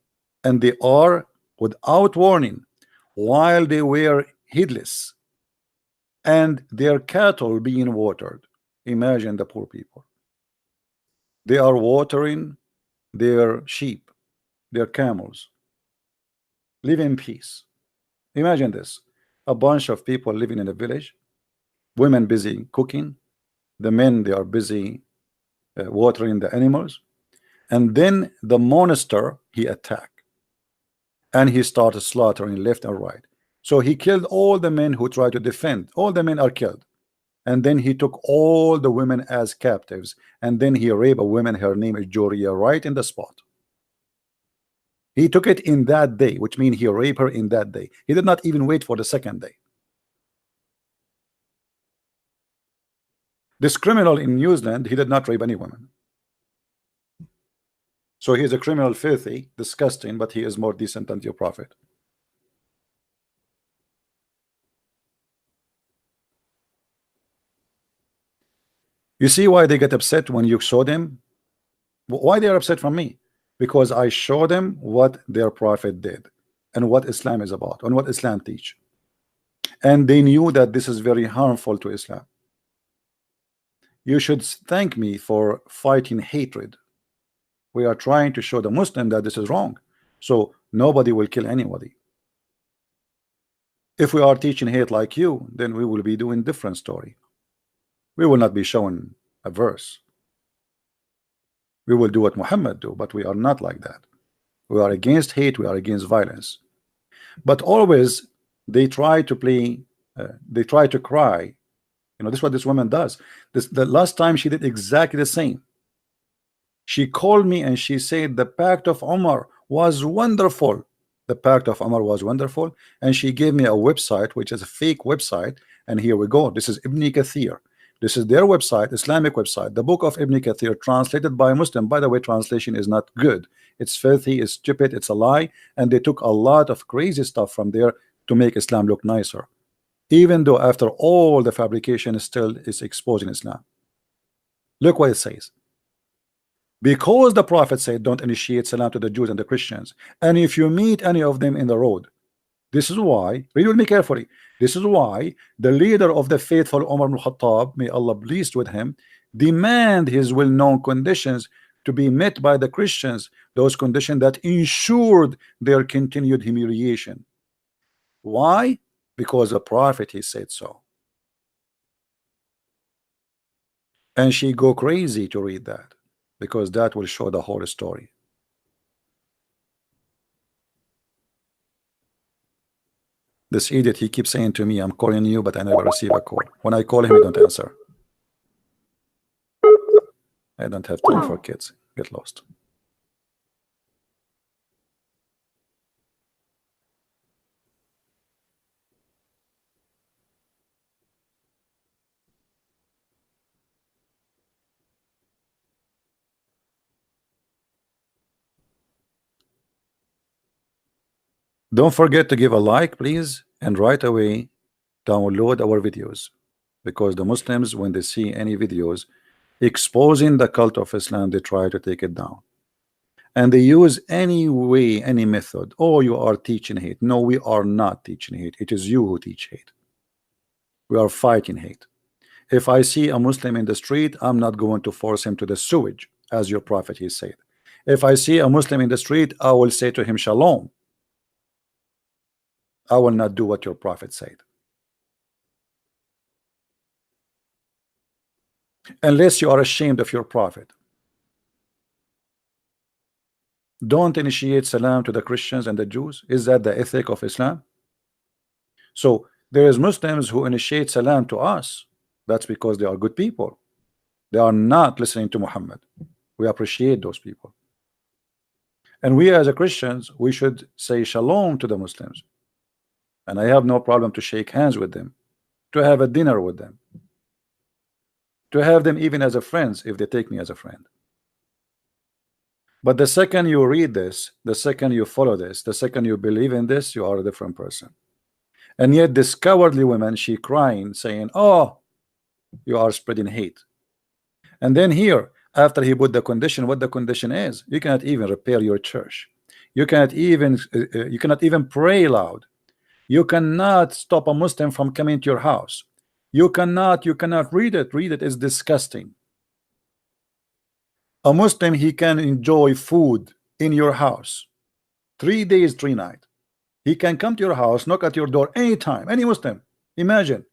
and they are without warning, while they were heedless, and their cattle being watered. Imagine the poor people. They are watering their sheep, their camels. Live in peace. Imagine this. A bunch of people living in a village, women busy cooking, the men, they are busy watering the animals, and then the monster, he attacked, and he started slaughtering left and right. So he killed all the men who tried to defend. All the men are killed. And then he took all the women as captives, and then he raped a woman, her name is Joria, right in the spot. He took it in that day, which means he raped her in that day. He did not even wait for the second day. This criminal in New Zealand, he did not rape any woman. So he is a criminal, filthy, disgusting, but he is more decent than your prophet. You see why they get upset when you show them? Why they are upset from me? Because I show them what their prophet did and what Islam is about and what Islam teach. And they knew that this is very harmful to Islam. You should thank me for fighting hatred. We are trying to show the Muslim that this is wrong, so nobody will kill anybody. If we are teaching hate like you, then we will be doing different story. We will not be showing a verse. We will do what Muhammad do, but we are not like that. We are against hate, we are against violence. But always they try to play, they try to cry. You know, this is what this woman does. The last time she did exactly the same. She called me and she said the pact of Umar was wonderful. The pact of Umar was wonderful, and she gave me a website which is a fake website. And here we go. This is Ibn Kathir. This is their website, Islamic website, the book of Ibn Kathir, translated by a Muslim. By the way, translation is not good. It's filthy, it's stupid, it's a lie, and they took a lot of crazy stuff from there to make Islam look nicer. Even though after all the fabrication still is exposing Islam. Look what it says. Because the Prophet said, don't initiate salam to the Jews and the Christians, and if you meet any of them in the road, this is why, read with me carefully, this is why the leader of the faithful, Umar ibn Khattab, may Allah be pleased with him, demand his well-known conditions to be met by the Christians, those conditions that ensured their continued humiliation. Why? Because the Prophet, he said so. And she go crazy to read that, because that will show the whole story. This idiot, he keeps saying to me, I'm calling you, but I never receive a call. When I call him, he don't answer. I don't have time for kids. Get lost. Don't forget to give a like, please, and right away download our videos, because the Muslims, when they see any videos exposing the cult of Islam, they try to take it down, and they use any way, any method. Oh, you are teaching hate. No, we are not teaching hate. It is you who teach hate. We are fighting hate. If I see a Muslim in the street, I'm not going to force him to the sewage, as your prophet he said. If I see a Muslim in the street, I will say to him shalom. I will not do what your prophet said. Unless you are ashamed of your prophet. Don't initiate salam to the Christians and the Jews. Is that the ethic of Islam? So there is Muslims who initiate salam to us. That's because they are good people. They are not listening to Muhammad. We appreciate those people. And we as a Christians, we should say shalom to the Muslims. And I have no problem to shake hands with them, to have a dinner with them, to have them even as a friends if they take me as a friend. But the second you read this, the second you follow this, the second you believe in this, you are a different person. And yet this cowardly woman, she crying, saying, oh, you are spreading hate. And then here, after he put the condition, what the condition is, you cannot even repair your church. You cannot even pray loud. You cannot stop a Muslim from coming to your house. You cannot read it. Read it is disgusting. A Muslim, he can enjoy food in your house 3 days, 3 nights. He can come to your house, knock at your door anytime. Any Muslim, imagine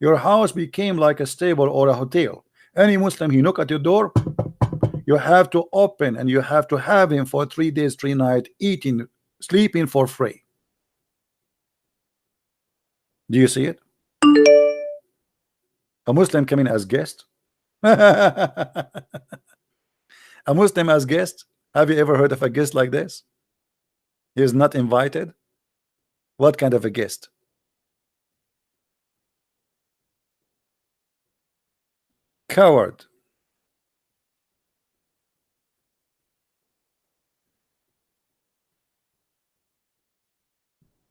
your house became like a stable or a hotel. Any Muslim, he knock at your door, you have to open and you have to have him for 3 days, 3 nights, eating, sleeping for free. Do you see it? A Muslim coming as guest. A Muslim as guest. Have you ever heard of a guest like this? He is not invited. What kind of a guest? Coward.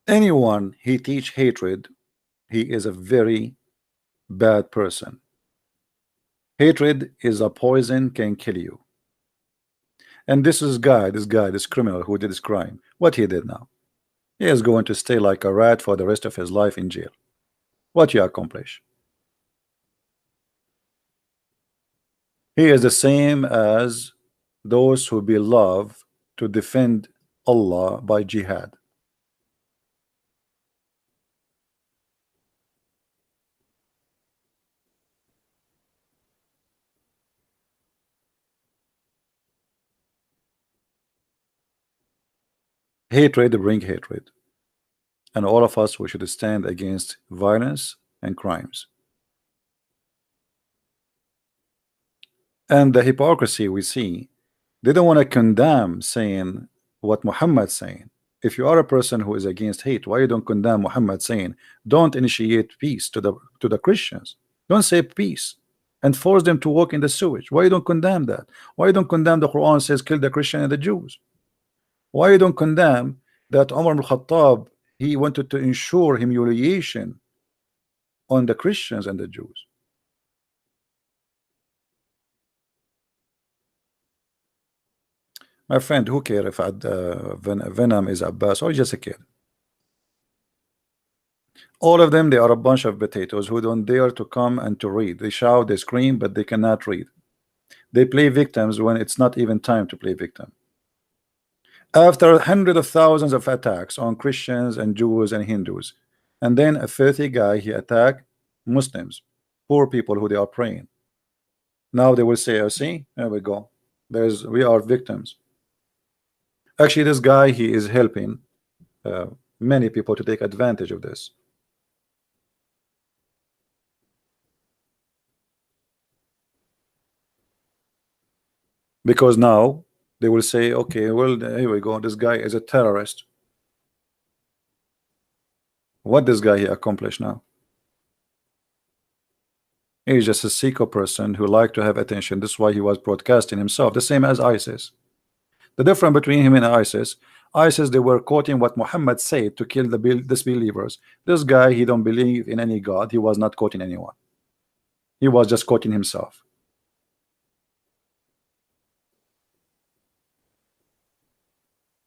Anyone he teach hatred, he is a very bad person. Hatred is a poison, can kill you. And this criminal who did this crime, what he did now, he is going to stay like a rat for the rest of his life in jail. What you accomplish? He is the same as those who love to defend Allah by jihad. Hatred bring hatred, and all of us, we should stand against violence and crimes. And the hypocrisy we see, they don't want to condemn saying what Muhammad's saying. If you are a person who is against hate, why you don't condemn Muhammad saying don't initiate peace to the Christians? Don't say peace and force them to walk in the sewage. Why you don't condemn that? Why you don't condemn the Quran says kill the Christian and the Jews? Why you don't condemn that Umar ibn Khattab, he wanted to ensure humiliation on the Christians and the Jews? My friend, who cares if Venom is Abbas or just a kid? All of them, they are a bunch of potatoes who don't dare to come and to read. They shout, they scream, but they cannot read. They play victims when it's not even time to play victim. After hundreds of thousands of attacks on Christians and Jews and Hindus, and then a filthy guy, he attacked Muslims, poor people who they are praying. Now they will say, oh, see, there we go. We are victims. Actually, this guy, he is helping many people to take advantage of this. Because now they will say, okay, well, here we go. This guy is a terrorist. What this guy he accomplished now? He's just a psycho person who liked to have attention. This is why he was broadcasting himself, the same as ISIS. The difference between him and ISIS, they were quoting what Muhammad said to kill the disbelievers. This guy, he don't believe in any God. He was not quoting anyone. He was just quoting himself.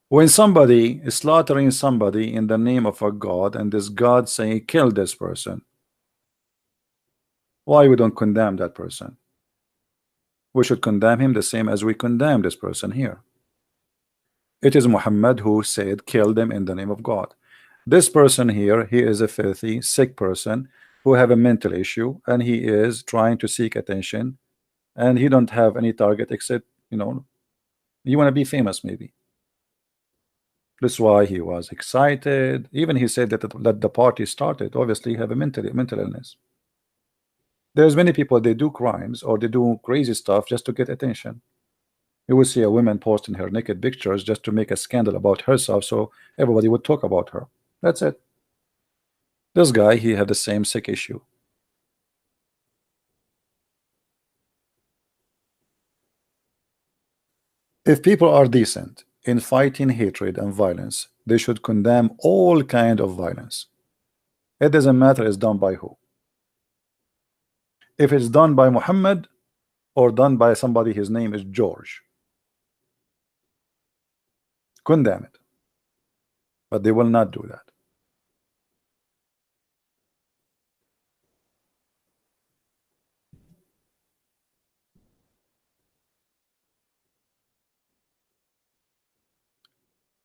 When somebody is slaughtering somebody in the name of a God, and this God saying kill this person, Why we don't condemn that person? We should condemn him the same as we condemn this person here. It is Muhammad who said, kill them in the name of God. This person here, he is a filthy, sick person who have a mental issue, and he is trying to seek attention, and he don't have any target except, you know, you want to be famous maybe. That's why he was excited. Even he said that the party started. Obviously, he have a mental illness. There's many people, they do crimes or they do crazy stuff just to get attention. You will see a woman posting her naked pictures just to make a scandal about herself, so everybody would talk about her. That's it. This guy, he had the same sick issue. If people are decent in fighting hatred and violence, they should condemn all kind of violence. It doesn't matter it's done by who. If it's done by Muhammad or done by somebody, his name is George, condemn it. But they will not do that.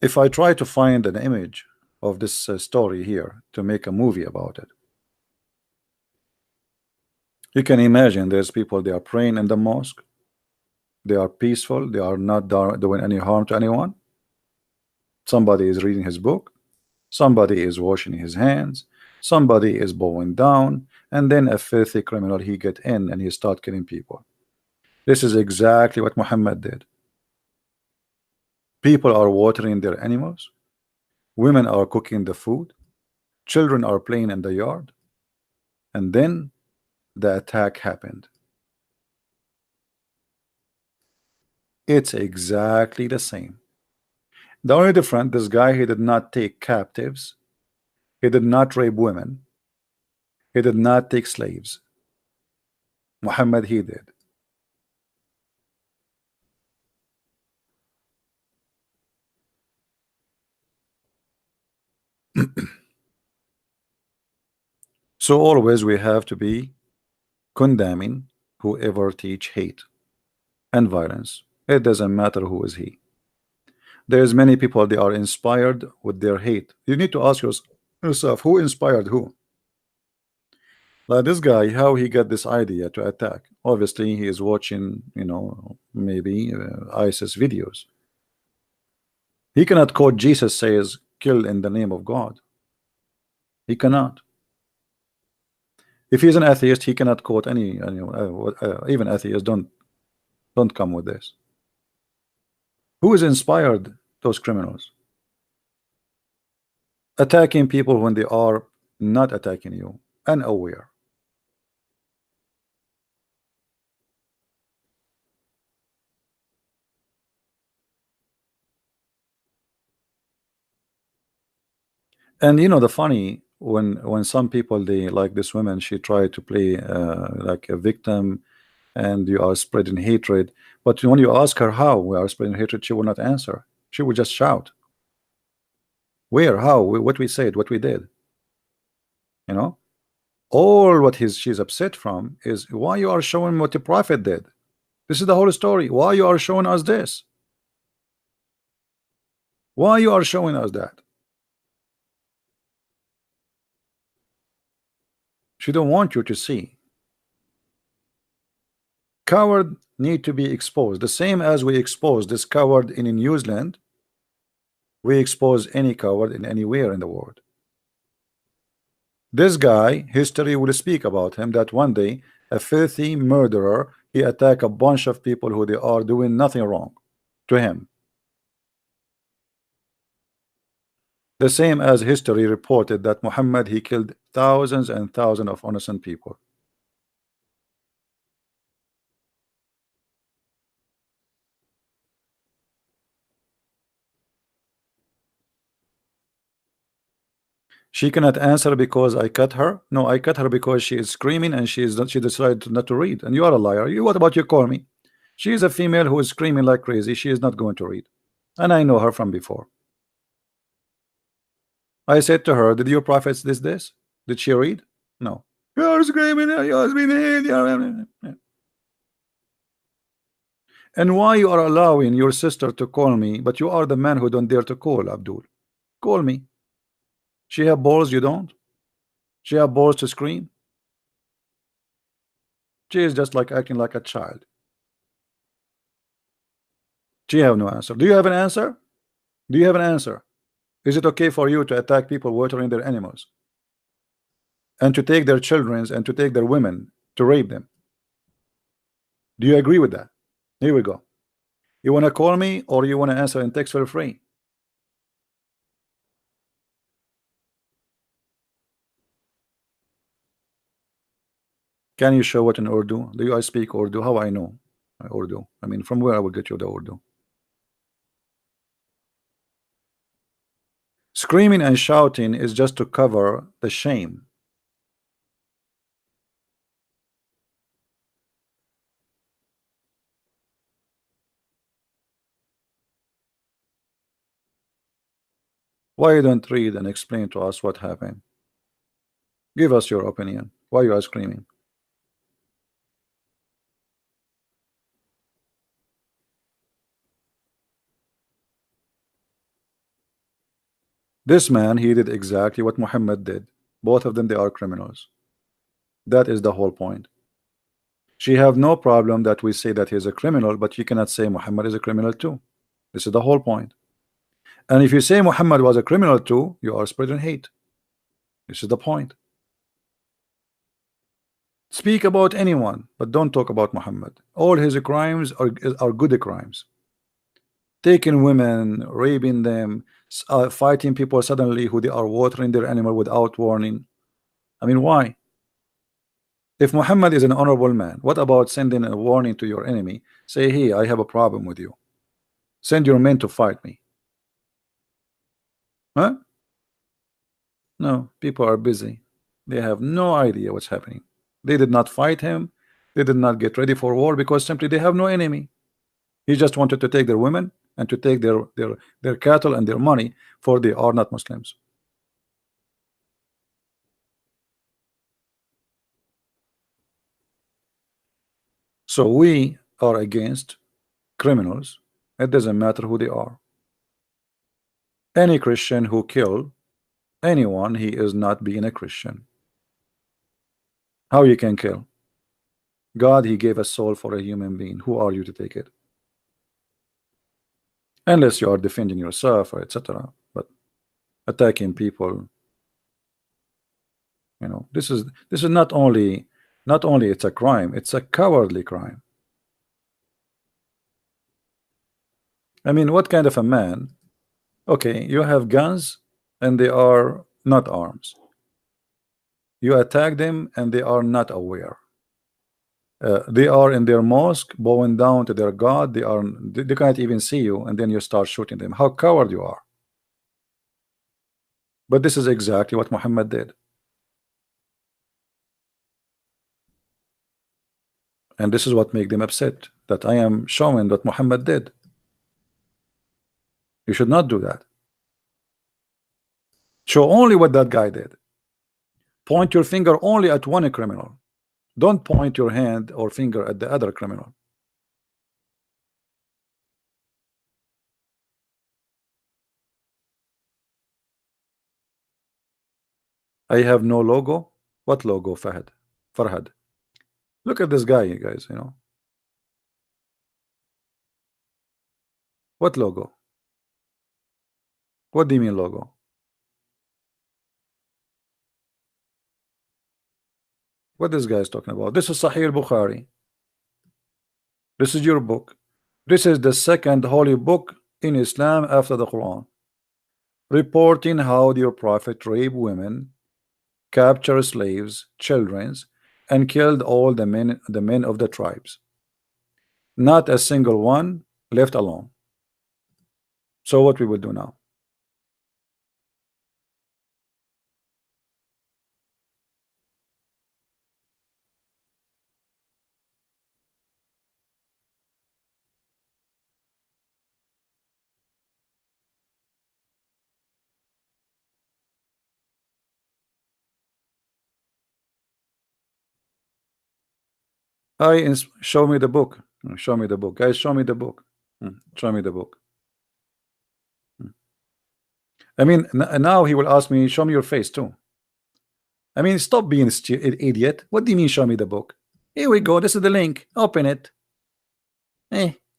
If I try to find an image of this story here to make a movie about it, you can imagine there's people, they are praying in the mosque, they are peaceful, they are not doing any harm to anyone. Somebody is reading his book, somebody is washing his hands, somebody is bowing down, and then a filthy criminal, he get in and he start killing people. This is exactly what Muhammad did. People are watering their animals, women are cooking the food, children are playing in the yard, and then the attack happened. It's exactly the same. The only difference, this guy, he did not take captives, he did not rape women, he did not take slaves. Muhammad, he did. So always we have to be condemning whoever teach hate and violence. It doesn't matter who is he. There's many people, they are inspired with their hate. You need to ask yourself, who inspired who? Like this guy, how he got this idea to attack? Obviously he is watching, you know, maybe ISIS videos. He cannot quote Jesus says kill in the name of God. He cannot. If he's an atheist, he cannot quote any even atheists don't come with this. Who is inspired those criminals? Attacking people when they are not attacking you, unaware. And you know the funny, when some people, they like this woman, she tried to play like a victim, and you are spreading hatred, but when you ask her how we are spreading hatred, she will not answer. She will just shout. Where, how, what we said, what we did. You know, all what she's upset from is why you are showing what the prophet did. This is the whole story. Why you are showing us this? Why you are showing us that? She don't want you to see. Coward need to be exposed. The same as we expose this coward in New Zealand, we expose any coward in anywhere in the world. This guy, history will speak about him, that one day a filthy murderer, he attacked a bunch of people who they are doing nothing wrong to him. The same as history reported that Muhammad, he killed thousands and thousands of innocent people. She cannot answer because I cut her. No, I cut her because she is screaming and she decided not to read. And you are a liar. You, what about you call me? She is a female who is screaming like crazy. She is not going to read. And I know her from before. I said to her, did your prophets this? Did she read? No. You're screaming, you're being hit, and why you are allowing your sister to call me, but you are the man who don't dare to call Abdul? Call me. She have balls, you don't. She have balls to scream. She is just like acting like a child. She have no answer. Do you have an answer? Do you have an answer? Is it okay for you to attack people watering their animals and to take their children and to take their women to rape them? Do you agree with that? Here we go. You want to call me or you want to answer in text for free? Can you show it in Urdu? Do I speak Urdu? How I know Urdu? I mean, from where I will get you the Urdu? Screaming and shouting is just to cover the shame. Why you don't read and explain to us what happened? Give us your opinion. Why you are screaming? This man, he did exactly what Muhammad did. Both of them, they are criminals. That is the whole point. She have no problem that we say that he is a criminal, but you cannot say Muhammad is a criminal too. This is the whole point. And if you say Muhammad was a criminal too, you are spreading hate. This is the point. Speak about anyone, but don't talk about Muhammad. All his crimes are good crimes. Taking women, raping them, fighting people suddenly who they are watering their animal without warning. I mean, why? If Muhammad is an honorable man, what about sending a warning to your enemy? Say, hey, I have a problem with you. Send your men to fight me. Huh? No, people are busy. They have no idea what's happening. They did not fight him. They did not get ready for war because simply they have no enemy. He just wanted to take their women and to take their cattle and their money, for they are not Muslims. So we are against criminals. It doesn't matter who they are. Any Christian who kill anyone, he is not being a Christian. How you can kill? God, he gave a soul for a human being. Who are you to take it? Unless you are defending yourself or etc. But attacking people, this is not only it's a crime, it's a cowardly crime. I mean, what kind of a man? Okay, you have guns and they are not arms. You attack them and they are not aware. They are in their mosque bowing down to their God. They can't even see you, and then you start shooting them. How coward you are. But this is exactly what Muhammad did. And this is what make them upset, that I am showing what Muhammad did. You should not do that. Show only what that guy did. Point your finger only at one criminal. Don't point your hand or finger at the other criminal. I have no logo. What logo, Fahad? Farhad. Look at this guy, you guys, What logo? What do you mean logo? What this guy is talking about? This is Sahih al-Bukhari. This is your book. This is the second holy book in Islam after the Quran, reporting how your prophet raped women, captured slaves, children, and killed all the men of the tribes. Not a single one left alone. So what we will do now? Show me the book. Show me the book, guys. Show me the book. Show me the book. I mean, now he will ask me, show me your face too. I mean, stop being an idiot. What do you mean, show me the book? Here we go. This is the link. Open it.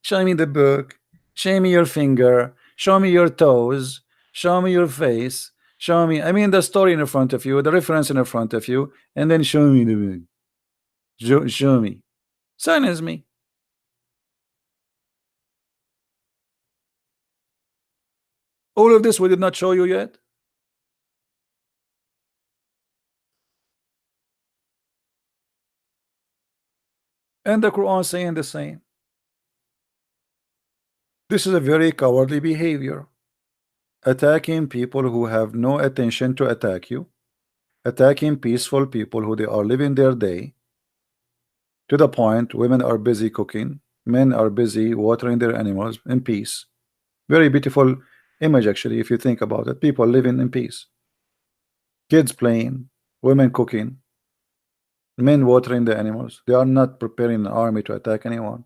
Show me the book. Show me your finger. Show me your toes. Show me your face. Show me. I mean, the story in front of you, the reference in front of you, and then show me the book. Show me. Silence me. All of this we did not show you yet. And the Quran saying the same. This is a very cowardly behavior. Attacking people who have no attention to attack you. Attacking peaceful people who they are living their day. To the point women are busy cooking, men are busy watering their animals in peace. Very beautiful image actually, if you think about it. People living in peace. Kids playing, women cooking, men watering the animals. They are not preparing an army to attack anyone.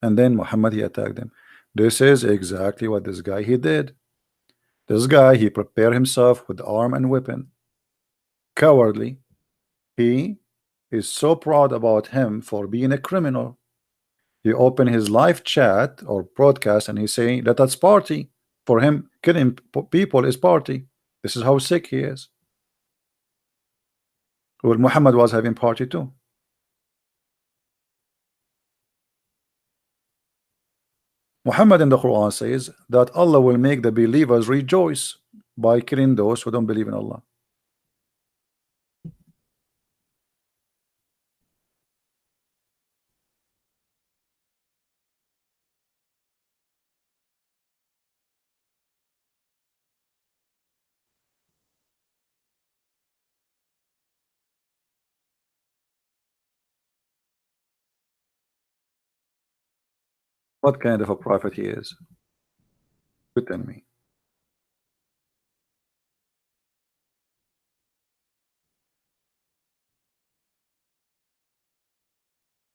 And then Muhammad, he attacked them. This is exactly what this guy he did. This guy, he prepared himself with arm and weapon. Cowardly. He is so proud about him for being a criminal. He opened his live chat or broadcast and he's saying, let us party. For him, killing people is party. This is how sick he is. Well, Muhammad was having party too. Muhammad in the Quran says that Allah will make the believers rejoice by killing those who don't believe in Allah. What kind of a prophet he is? You tell me.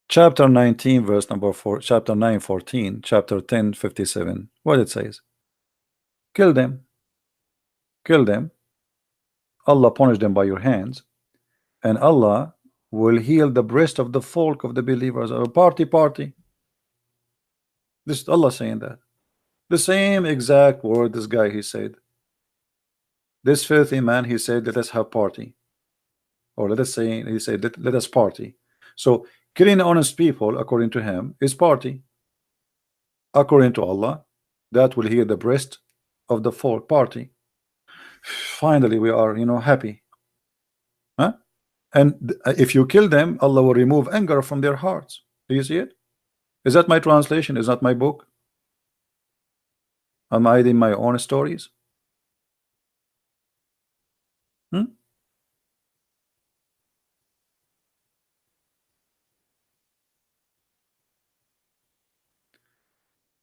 Chapter 19, verse number 4, chapter 9, 14, chapter 10, 57. What it says? Kill them. Kill them. Allah punish them by your hands. And Allah will heal the breast of the folk of the believers. Party. This is Allah saying that. The same exact word this guy he said. This filthy man, he said, let us have party. Or let us say, he said, let us party. So killing honest people, according to him, is party. According to Allah, that will heal the breast of the folk. Party. Finally, we are, happy. Huh? And if you kill them, Allah will remove anger from their hearts. Do you see it? Is that my translation? Is that my book? Am I in my own stories?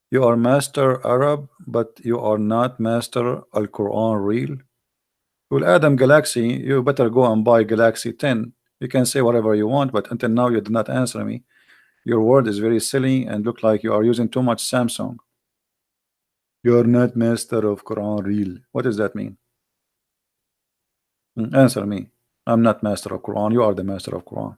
You are master Arab, but you are not master Al-Quran real. Well, Adam Galaxy, you better go and buy Galaxy 10. You can say whatever you want, but until now you did not answer me. Your word is very silly and look like you are using too much Samsung. You are not master of Quran real. What does that mean? Answer me. I'm not master of Quran. You are the master of Quran.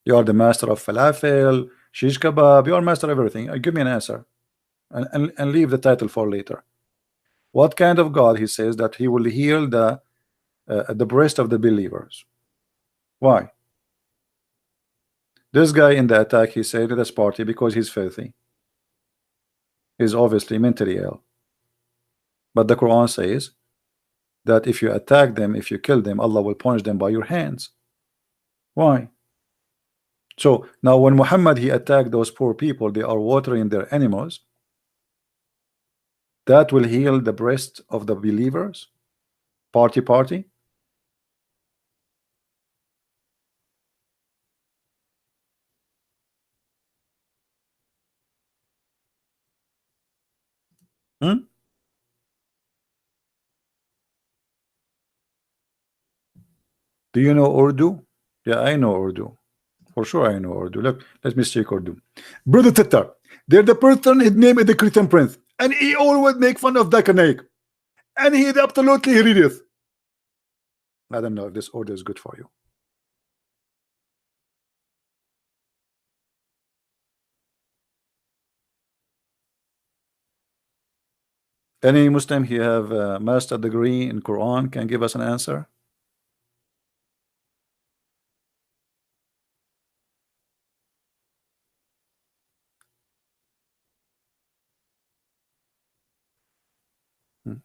You are the master of falafel, shish kebab. You are master of everything. Give me an answer, and leave the title for later. What kind of God he says that he will heal the breast of the believers? Why? This guy in the attack, he said let us party because he's filthy. He's obviously mentally ill. But the Quran says that if you attack them, if you kill them, Allah will punish them by your hands. Why? So now when Muhammad he attacked those poor people, they are watering their animals. That will heal the breast of the believers. Party. Do you know Urdu? Yeah, I know Urdu. For sure I know Urdu. Look, let me check Urdu. Brother Tatar, they're the person his name is the Christian Prince. And he always make fun of Dakanek. And he absolutely hideous. I don't know if this order is good for you. Any Muslim who have a master degree in Quran can give us an answer?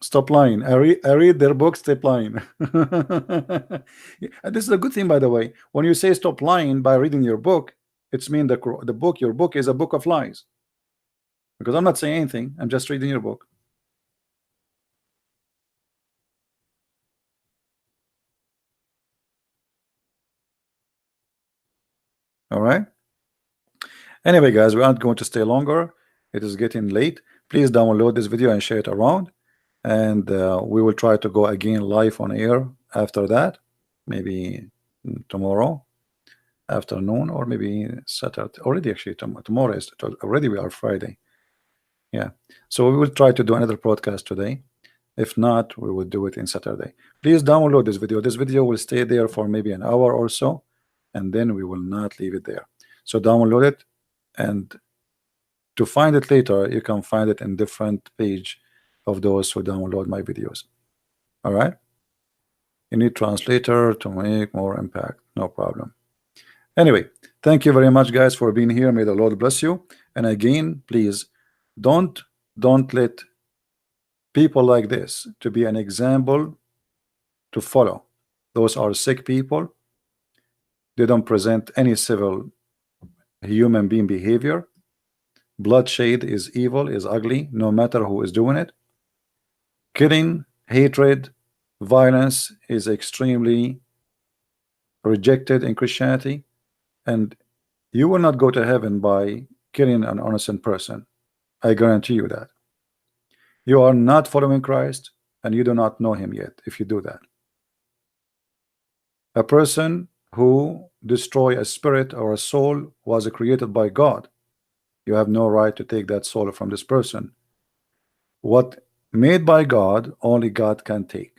Stop lying. I read their books, stop lying. And this is a good thing, by the way. When you say stop lying by reading your book, it's mean the book, your book is a book of lies. Because I'm not saying anything, I'm just reading your book. All right. Anyway, guys, we aren't going to stay longer. It is getting late. Please download this video and share it around. And we will try to go again live on air after that, maybe tomorrow afternoon or maybe Saturday. Already, actually, tomorrow is already, we are Friday. Yeah. So we will try to do another podcast today. If not, we will do it in Saturday. Please download this video. This video will stay there for maybe an hour or so, and then we will not leave it there. So download it, and to find it later, you can find it in different page of those who download my videos. All right. You need translator to make more impact. No problem. Anyway, thank you very much, guys, for being here. May the Lord bless you. And again, please don't let people like this to be an example to follow. Those are sick people. They don't present any civil human being behavior. Bloodshed is evil, is ugly, no matter who is doing it. Killing, hatred, violence is extremely rejected in Christianity, and you will not go to heaven by killing an innocent person. I guarantee you that. You are not following Christ, and you do not know him yet if you do that. A person who destroy a spirit or a soul was created by God. You have no right to take that soul from this person. What made by God, only God can take.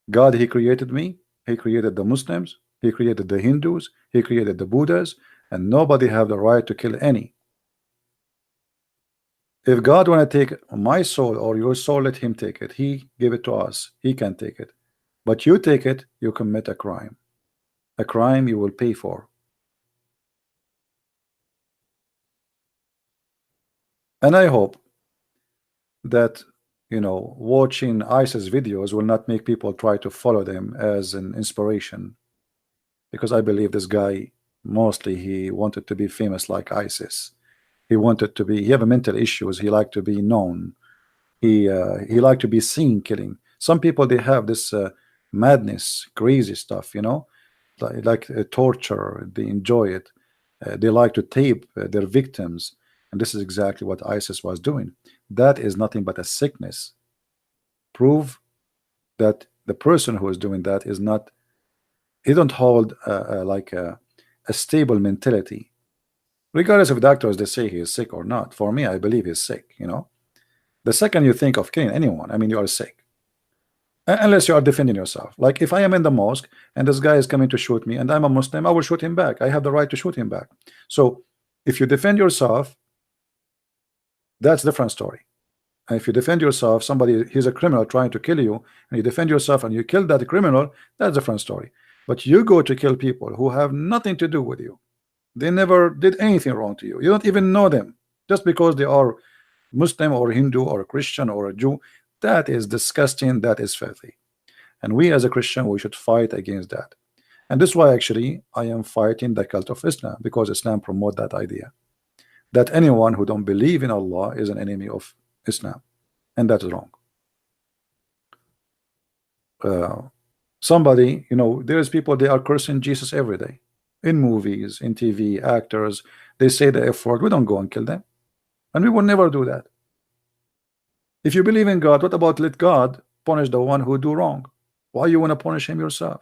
God, he created me, he created the Muslims, he created the Hindus, he created the Buddhas, and nobody have the right to kill any. If God want to take my soul or your soul, let him take it. He gave it to us. He can take it. But you take it, you commit a crime. A crime you will pay for. And I hope that, you know, watching ISIS videos will not make people try to follow them as an inspiration. Because I believe this guy, mostly he wanted to be famous like ISIS. He wanted to be, he have mental issues. He liked to be known. He liked to be seen killing. Some people, they have this madness, crazy stuff, you know, like torture. They enjoy it. They like to tape their victims. And this is exactly what ISIS was doing. That is nothing but a sickness. Prove that the person who is doing that is not, he don't hold like a stable mentality. Regardless of doctors, they say he is sick or not. For me, I believe he's sick, you know. The second you think of killing anyone, I mean, you are sick. Unless you are defending yourself. Like if I am in the mosque and this guy is coming to shoot me and I'm a Muslim, I will shoot him back. I have the right to shoot him back. So if you defend yourself, that's a different story. And if you defend yourself, somebody, he's a criminal trying to kill you, and you defend yourself and you kill that criminal, that's a different story. But you go to kill people who have nothing to do with you. They never did anything wrong to you. You don't even know them. Just because they are Muslim or Hindu or Christian or a Jew, that is disgusting, that is filthy. And we as a Christian, we should fight against that. And this is why actually I am fighting the cult of Islam, because Islam promote that idea. That anyone who don't believe in Allah is an enemy of Islam. And that is wrong. Somebody, you know, there's people, they are cursing Jesus every day. In movies, in TV, actors, they say the F word. We don't go and kill them. And we will never do that. If you believe in God, what about let God punish the one who do wrong? Why you want to punish him yourself?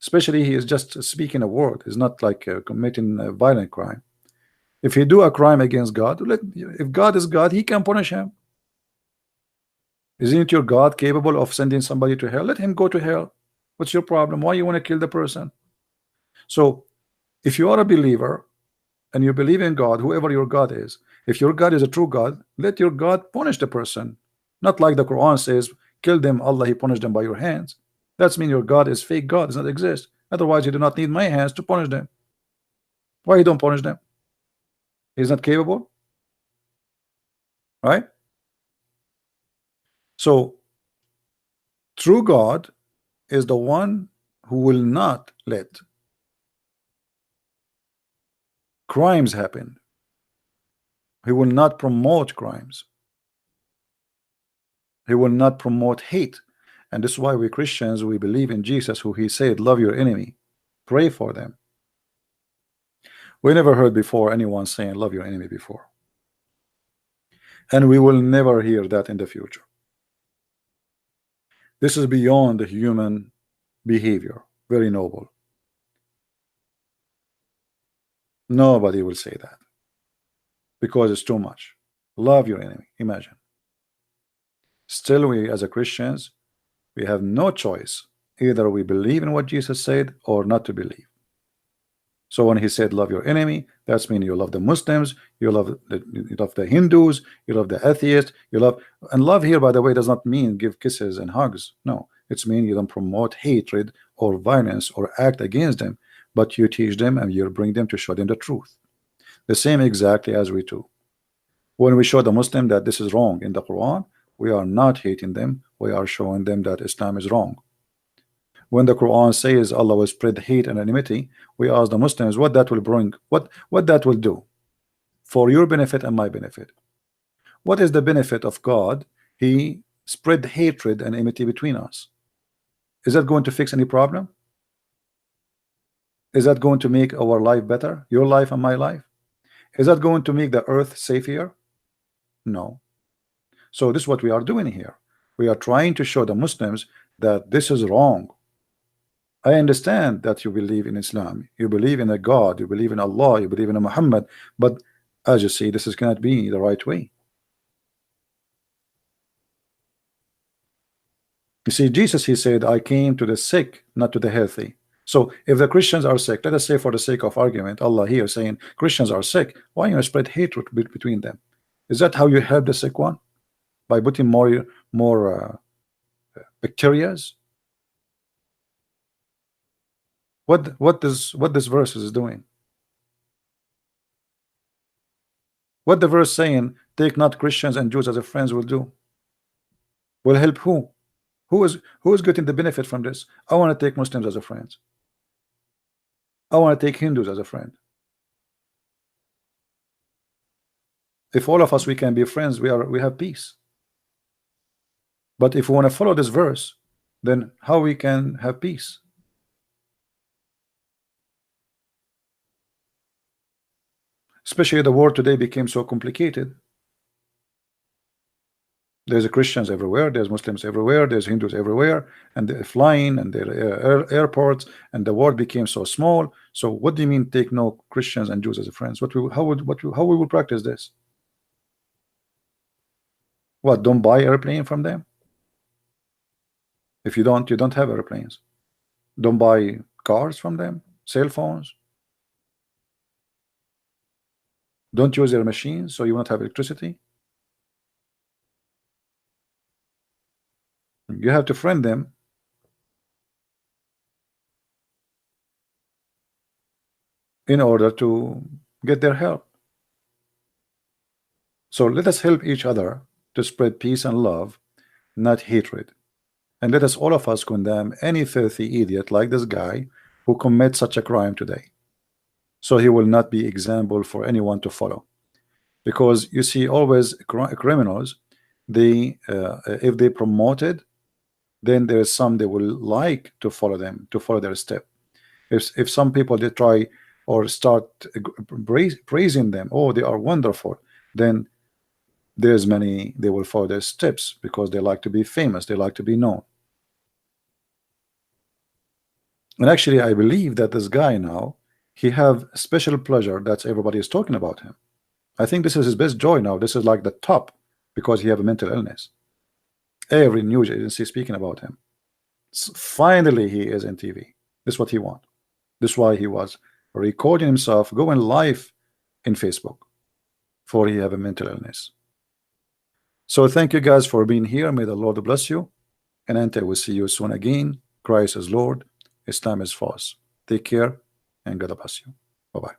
especially he is just speaking a word. It's not like committing a violent crime. If he do a crime against God, if God is God, he can punish him. Isn't your God capable of sending somebody to hell? Let him go to hell. What's your problem? Why you want to kill the person? So if you are a believer and you believe in God, whoever your God is, if your God is a true God, let your God punish the person. Not like the Quran says, kill them, Allah, he punished them by your hands. That's mean your God is fake God, does not exist. Otherwise, you do not need my hands to punish them. Why you don't punish them? He's not capable, right? So true God is the one who will not let crimes happen. He will not promote crimes. He will not promote hate. And this is why we Christians, we believe in Jesus, who he said, love your enemy, pray for them. We never heard before anyone saying love your enemy before, and we will never hear that in the future. This is beyond the human behavior, very noble. Nobody will say that because it's too much. Love your enemy, imagine. Still, we as a Christians, we have no choice. Either we believe in what Jesus said or not to believe. So when he said love your enemy, that's mean you love the Muslims, you love the Hindus, you love the atheists, you love, and love here, by the way, does not mean give kisses and hugs. No, it's mean you don't promote hatred or violence or act against them, but you teach them and you bring them to show them the truth. The same exactly as we do. When we show the Muslim that this is wrong in the Quran, we are not hating them, we are showing them that Islam is wrong. When the Quran says Allah will spread hate and enmity, we ask the Muslims what that will bring, what that will do for your benefit and my benefit. What is the benefit of God? He spread hatred and enmity between us. Is that going to fix any problem? Is that going to make our life better, your life and my life? Is that going to make the earth safer? No. So this is what we are doing here. We are trying to show the Muslims that this is wrong. I understand that you believe in Islam, you believe in a God, you believe in Allah, you believe in a Muhammad, but as you see, this cannot be the right way. You see, Jesus, he said, I came to the sick, not to the healthy. So if the Christians are sick, let us say for the sake of argument, Allah here saying Christians are sick, why you spread hatred between them? Is that how you help the sick one? By putting more bacterias? What this verse is doing? What the verse saying, take not Christians and Jews as a friends, will do? Will help who? Who is getting the benefit from this? I want to take Muslims as a friends. I want to take Hindus as a friend. If all of us we can be friends, we have peace. But if we want to follow this verse, then how we can have peace? Especially the world today became so complicated. There's Christians everywhere, there's Muslims everywhere, there's Hindus everywhere, and they're flying and they're airports, and the world became so small. So what do you mean take no Christians and Jews as friends? How we will practice this? What, don't buy airplane from them? If you don't have airplanes. Don't buy cars from them, cell phones. Don't use their machines, so you won't have electricity. You have to friend them. In order to get their help. So let us help each other to spread peace and love, not hatred. And let us all of us condemn any filthy idiot like this guy who commits such a crime today, so he will not be example for anyone to follow. Because you see, always criminals, they if they promoted, then there is some they will like to follow them, to follow their step. If some people they try or start praising them, oh they are wonderful, then there's many they will follow their steps because they like to be famous, they like to be known. And actually, I believe that this guy now, he have special pleasure that everybody is talking about him. I think this is his best joy now. This is like the top, because he have a mental illness. Every news agency speaking about him. Finally, he is in TV. This is what he want. This is why he was recording himself going live in Facebook, for he have a mental illness. So thank you guys for being here. May the Lord bless you, and until we see you soon again. Christ is Lord, Islam is false. Take care, and God bless you. Bye-bye.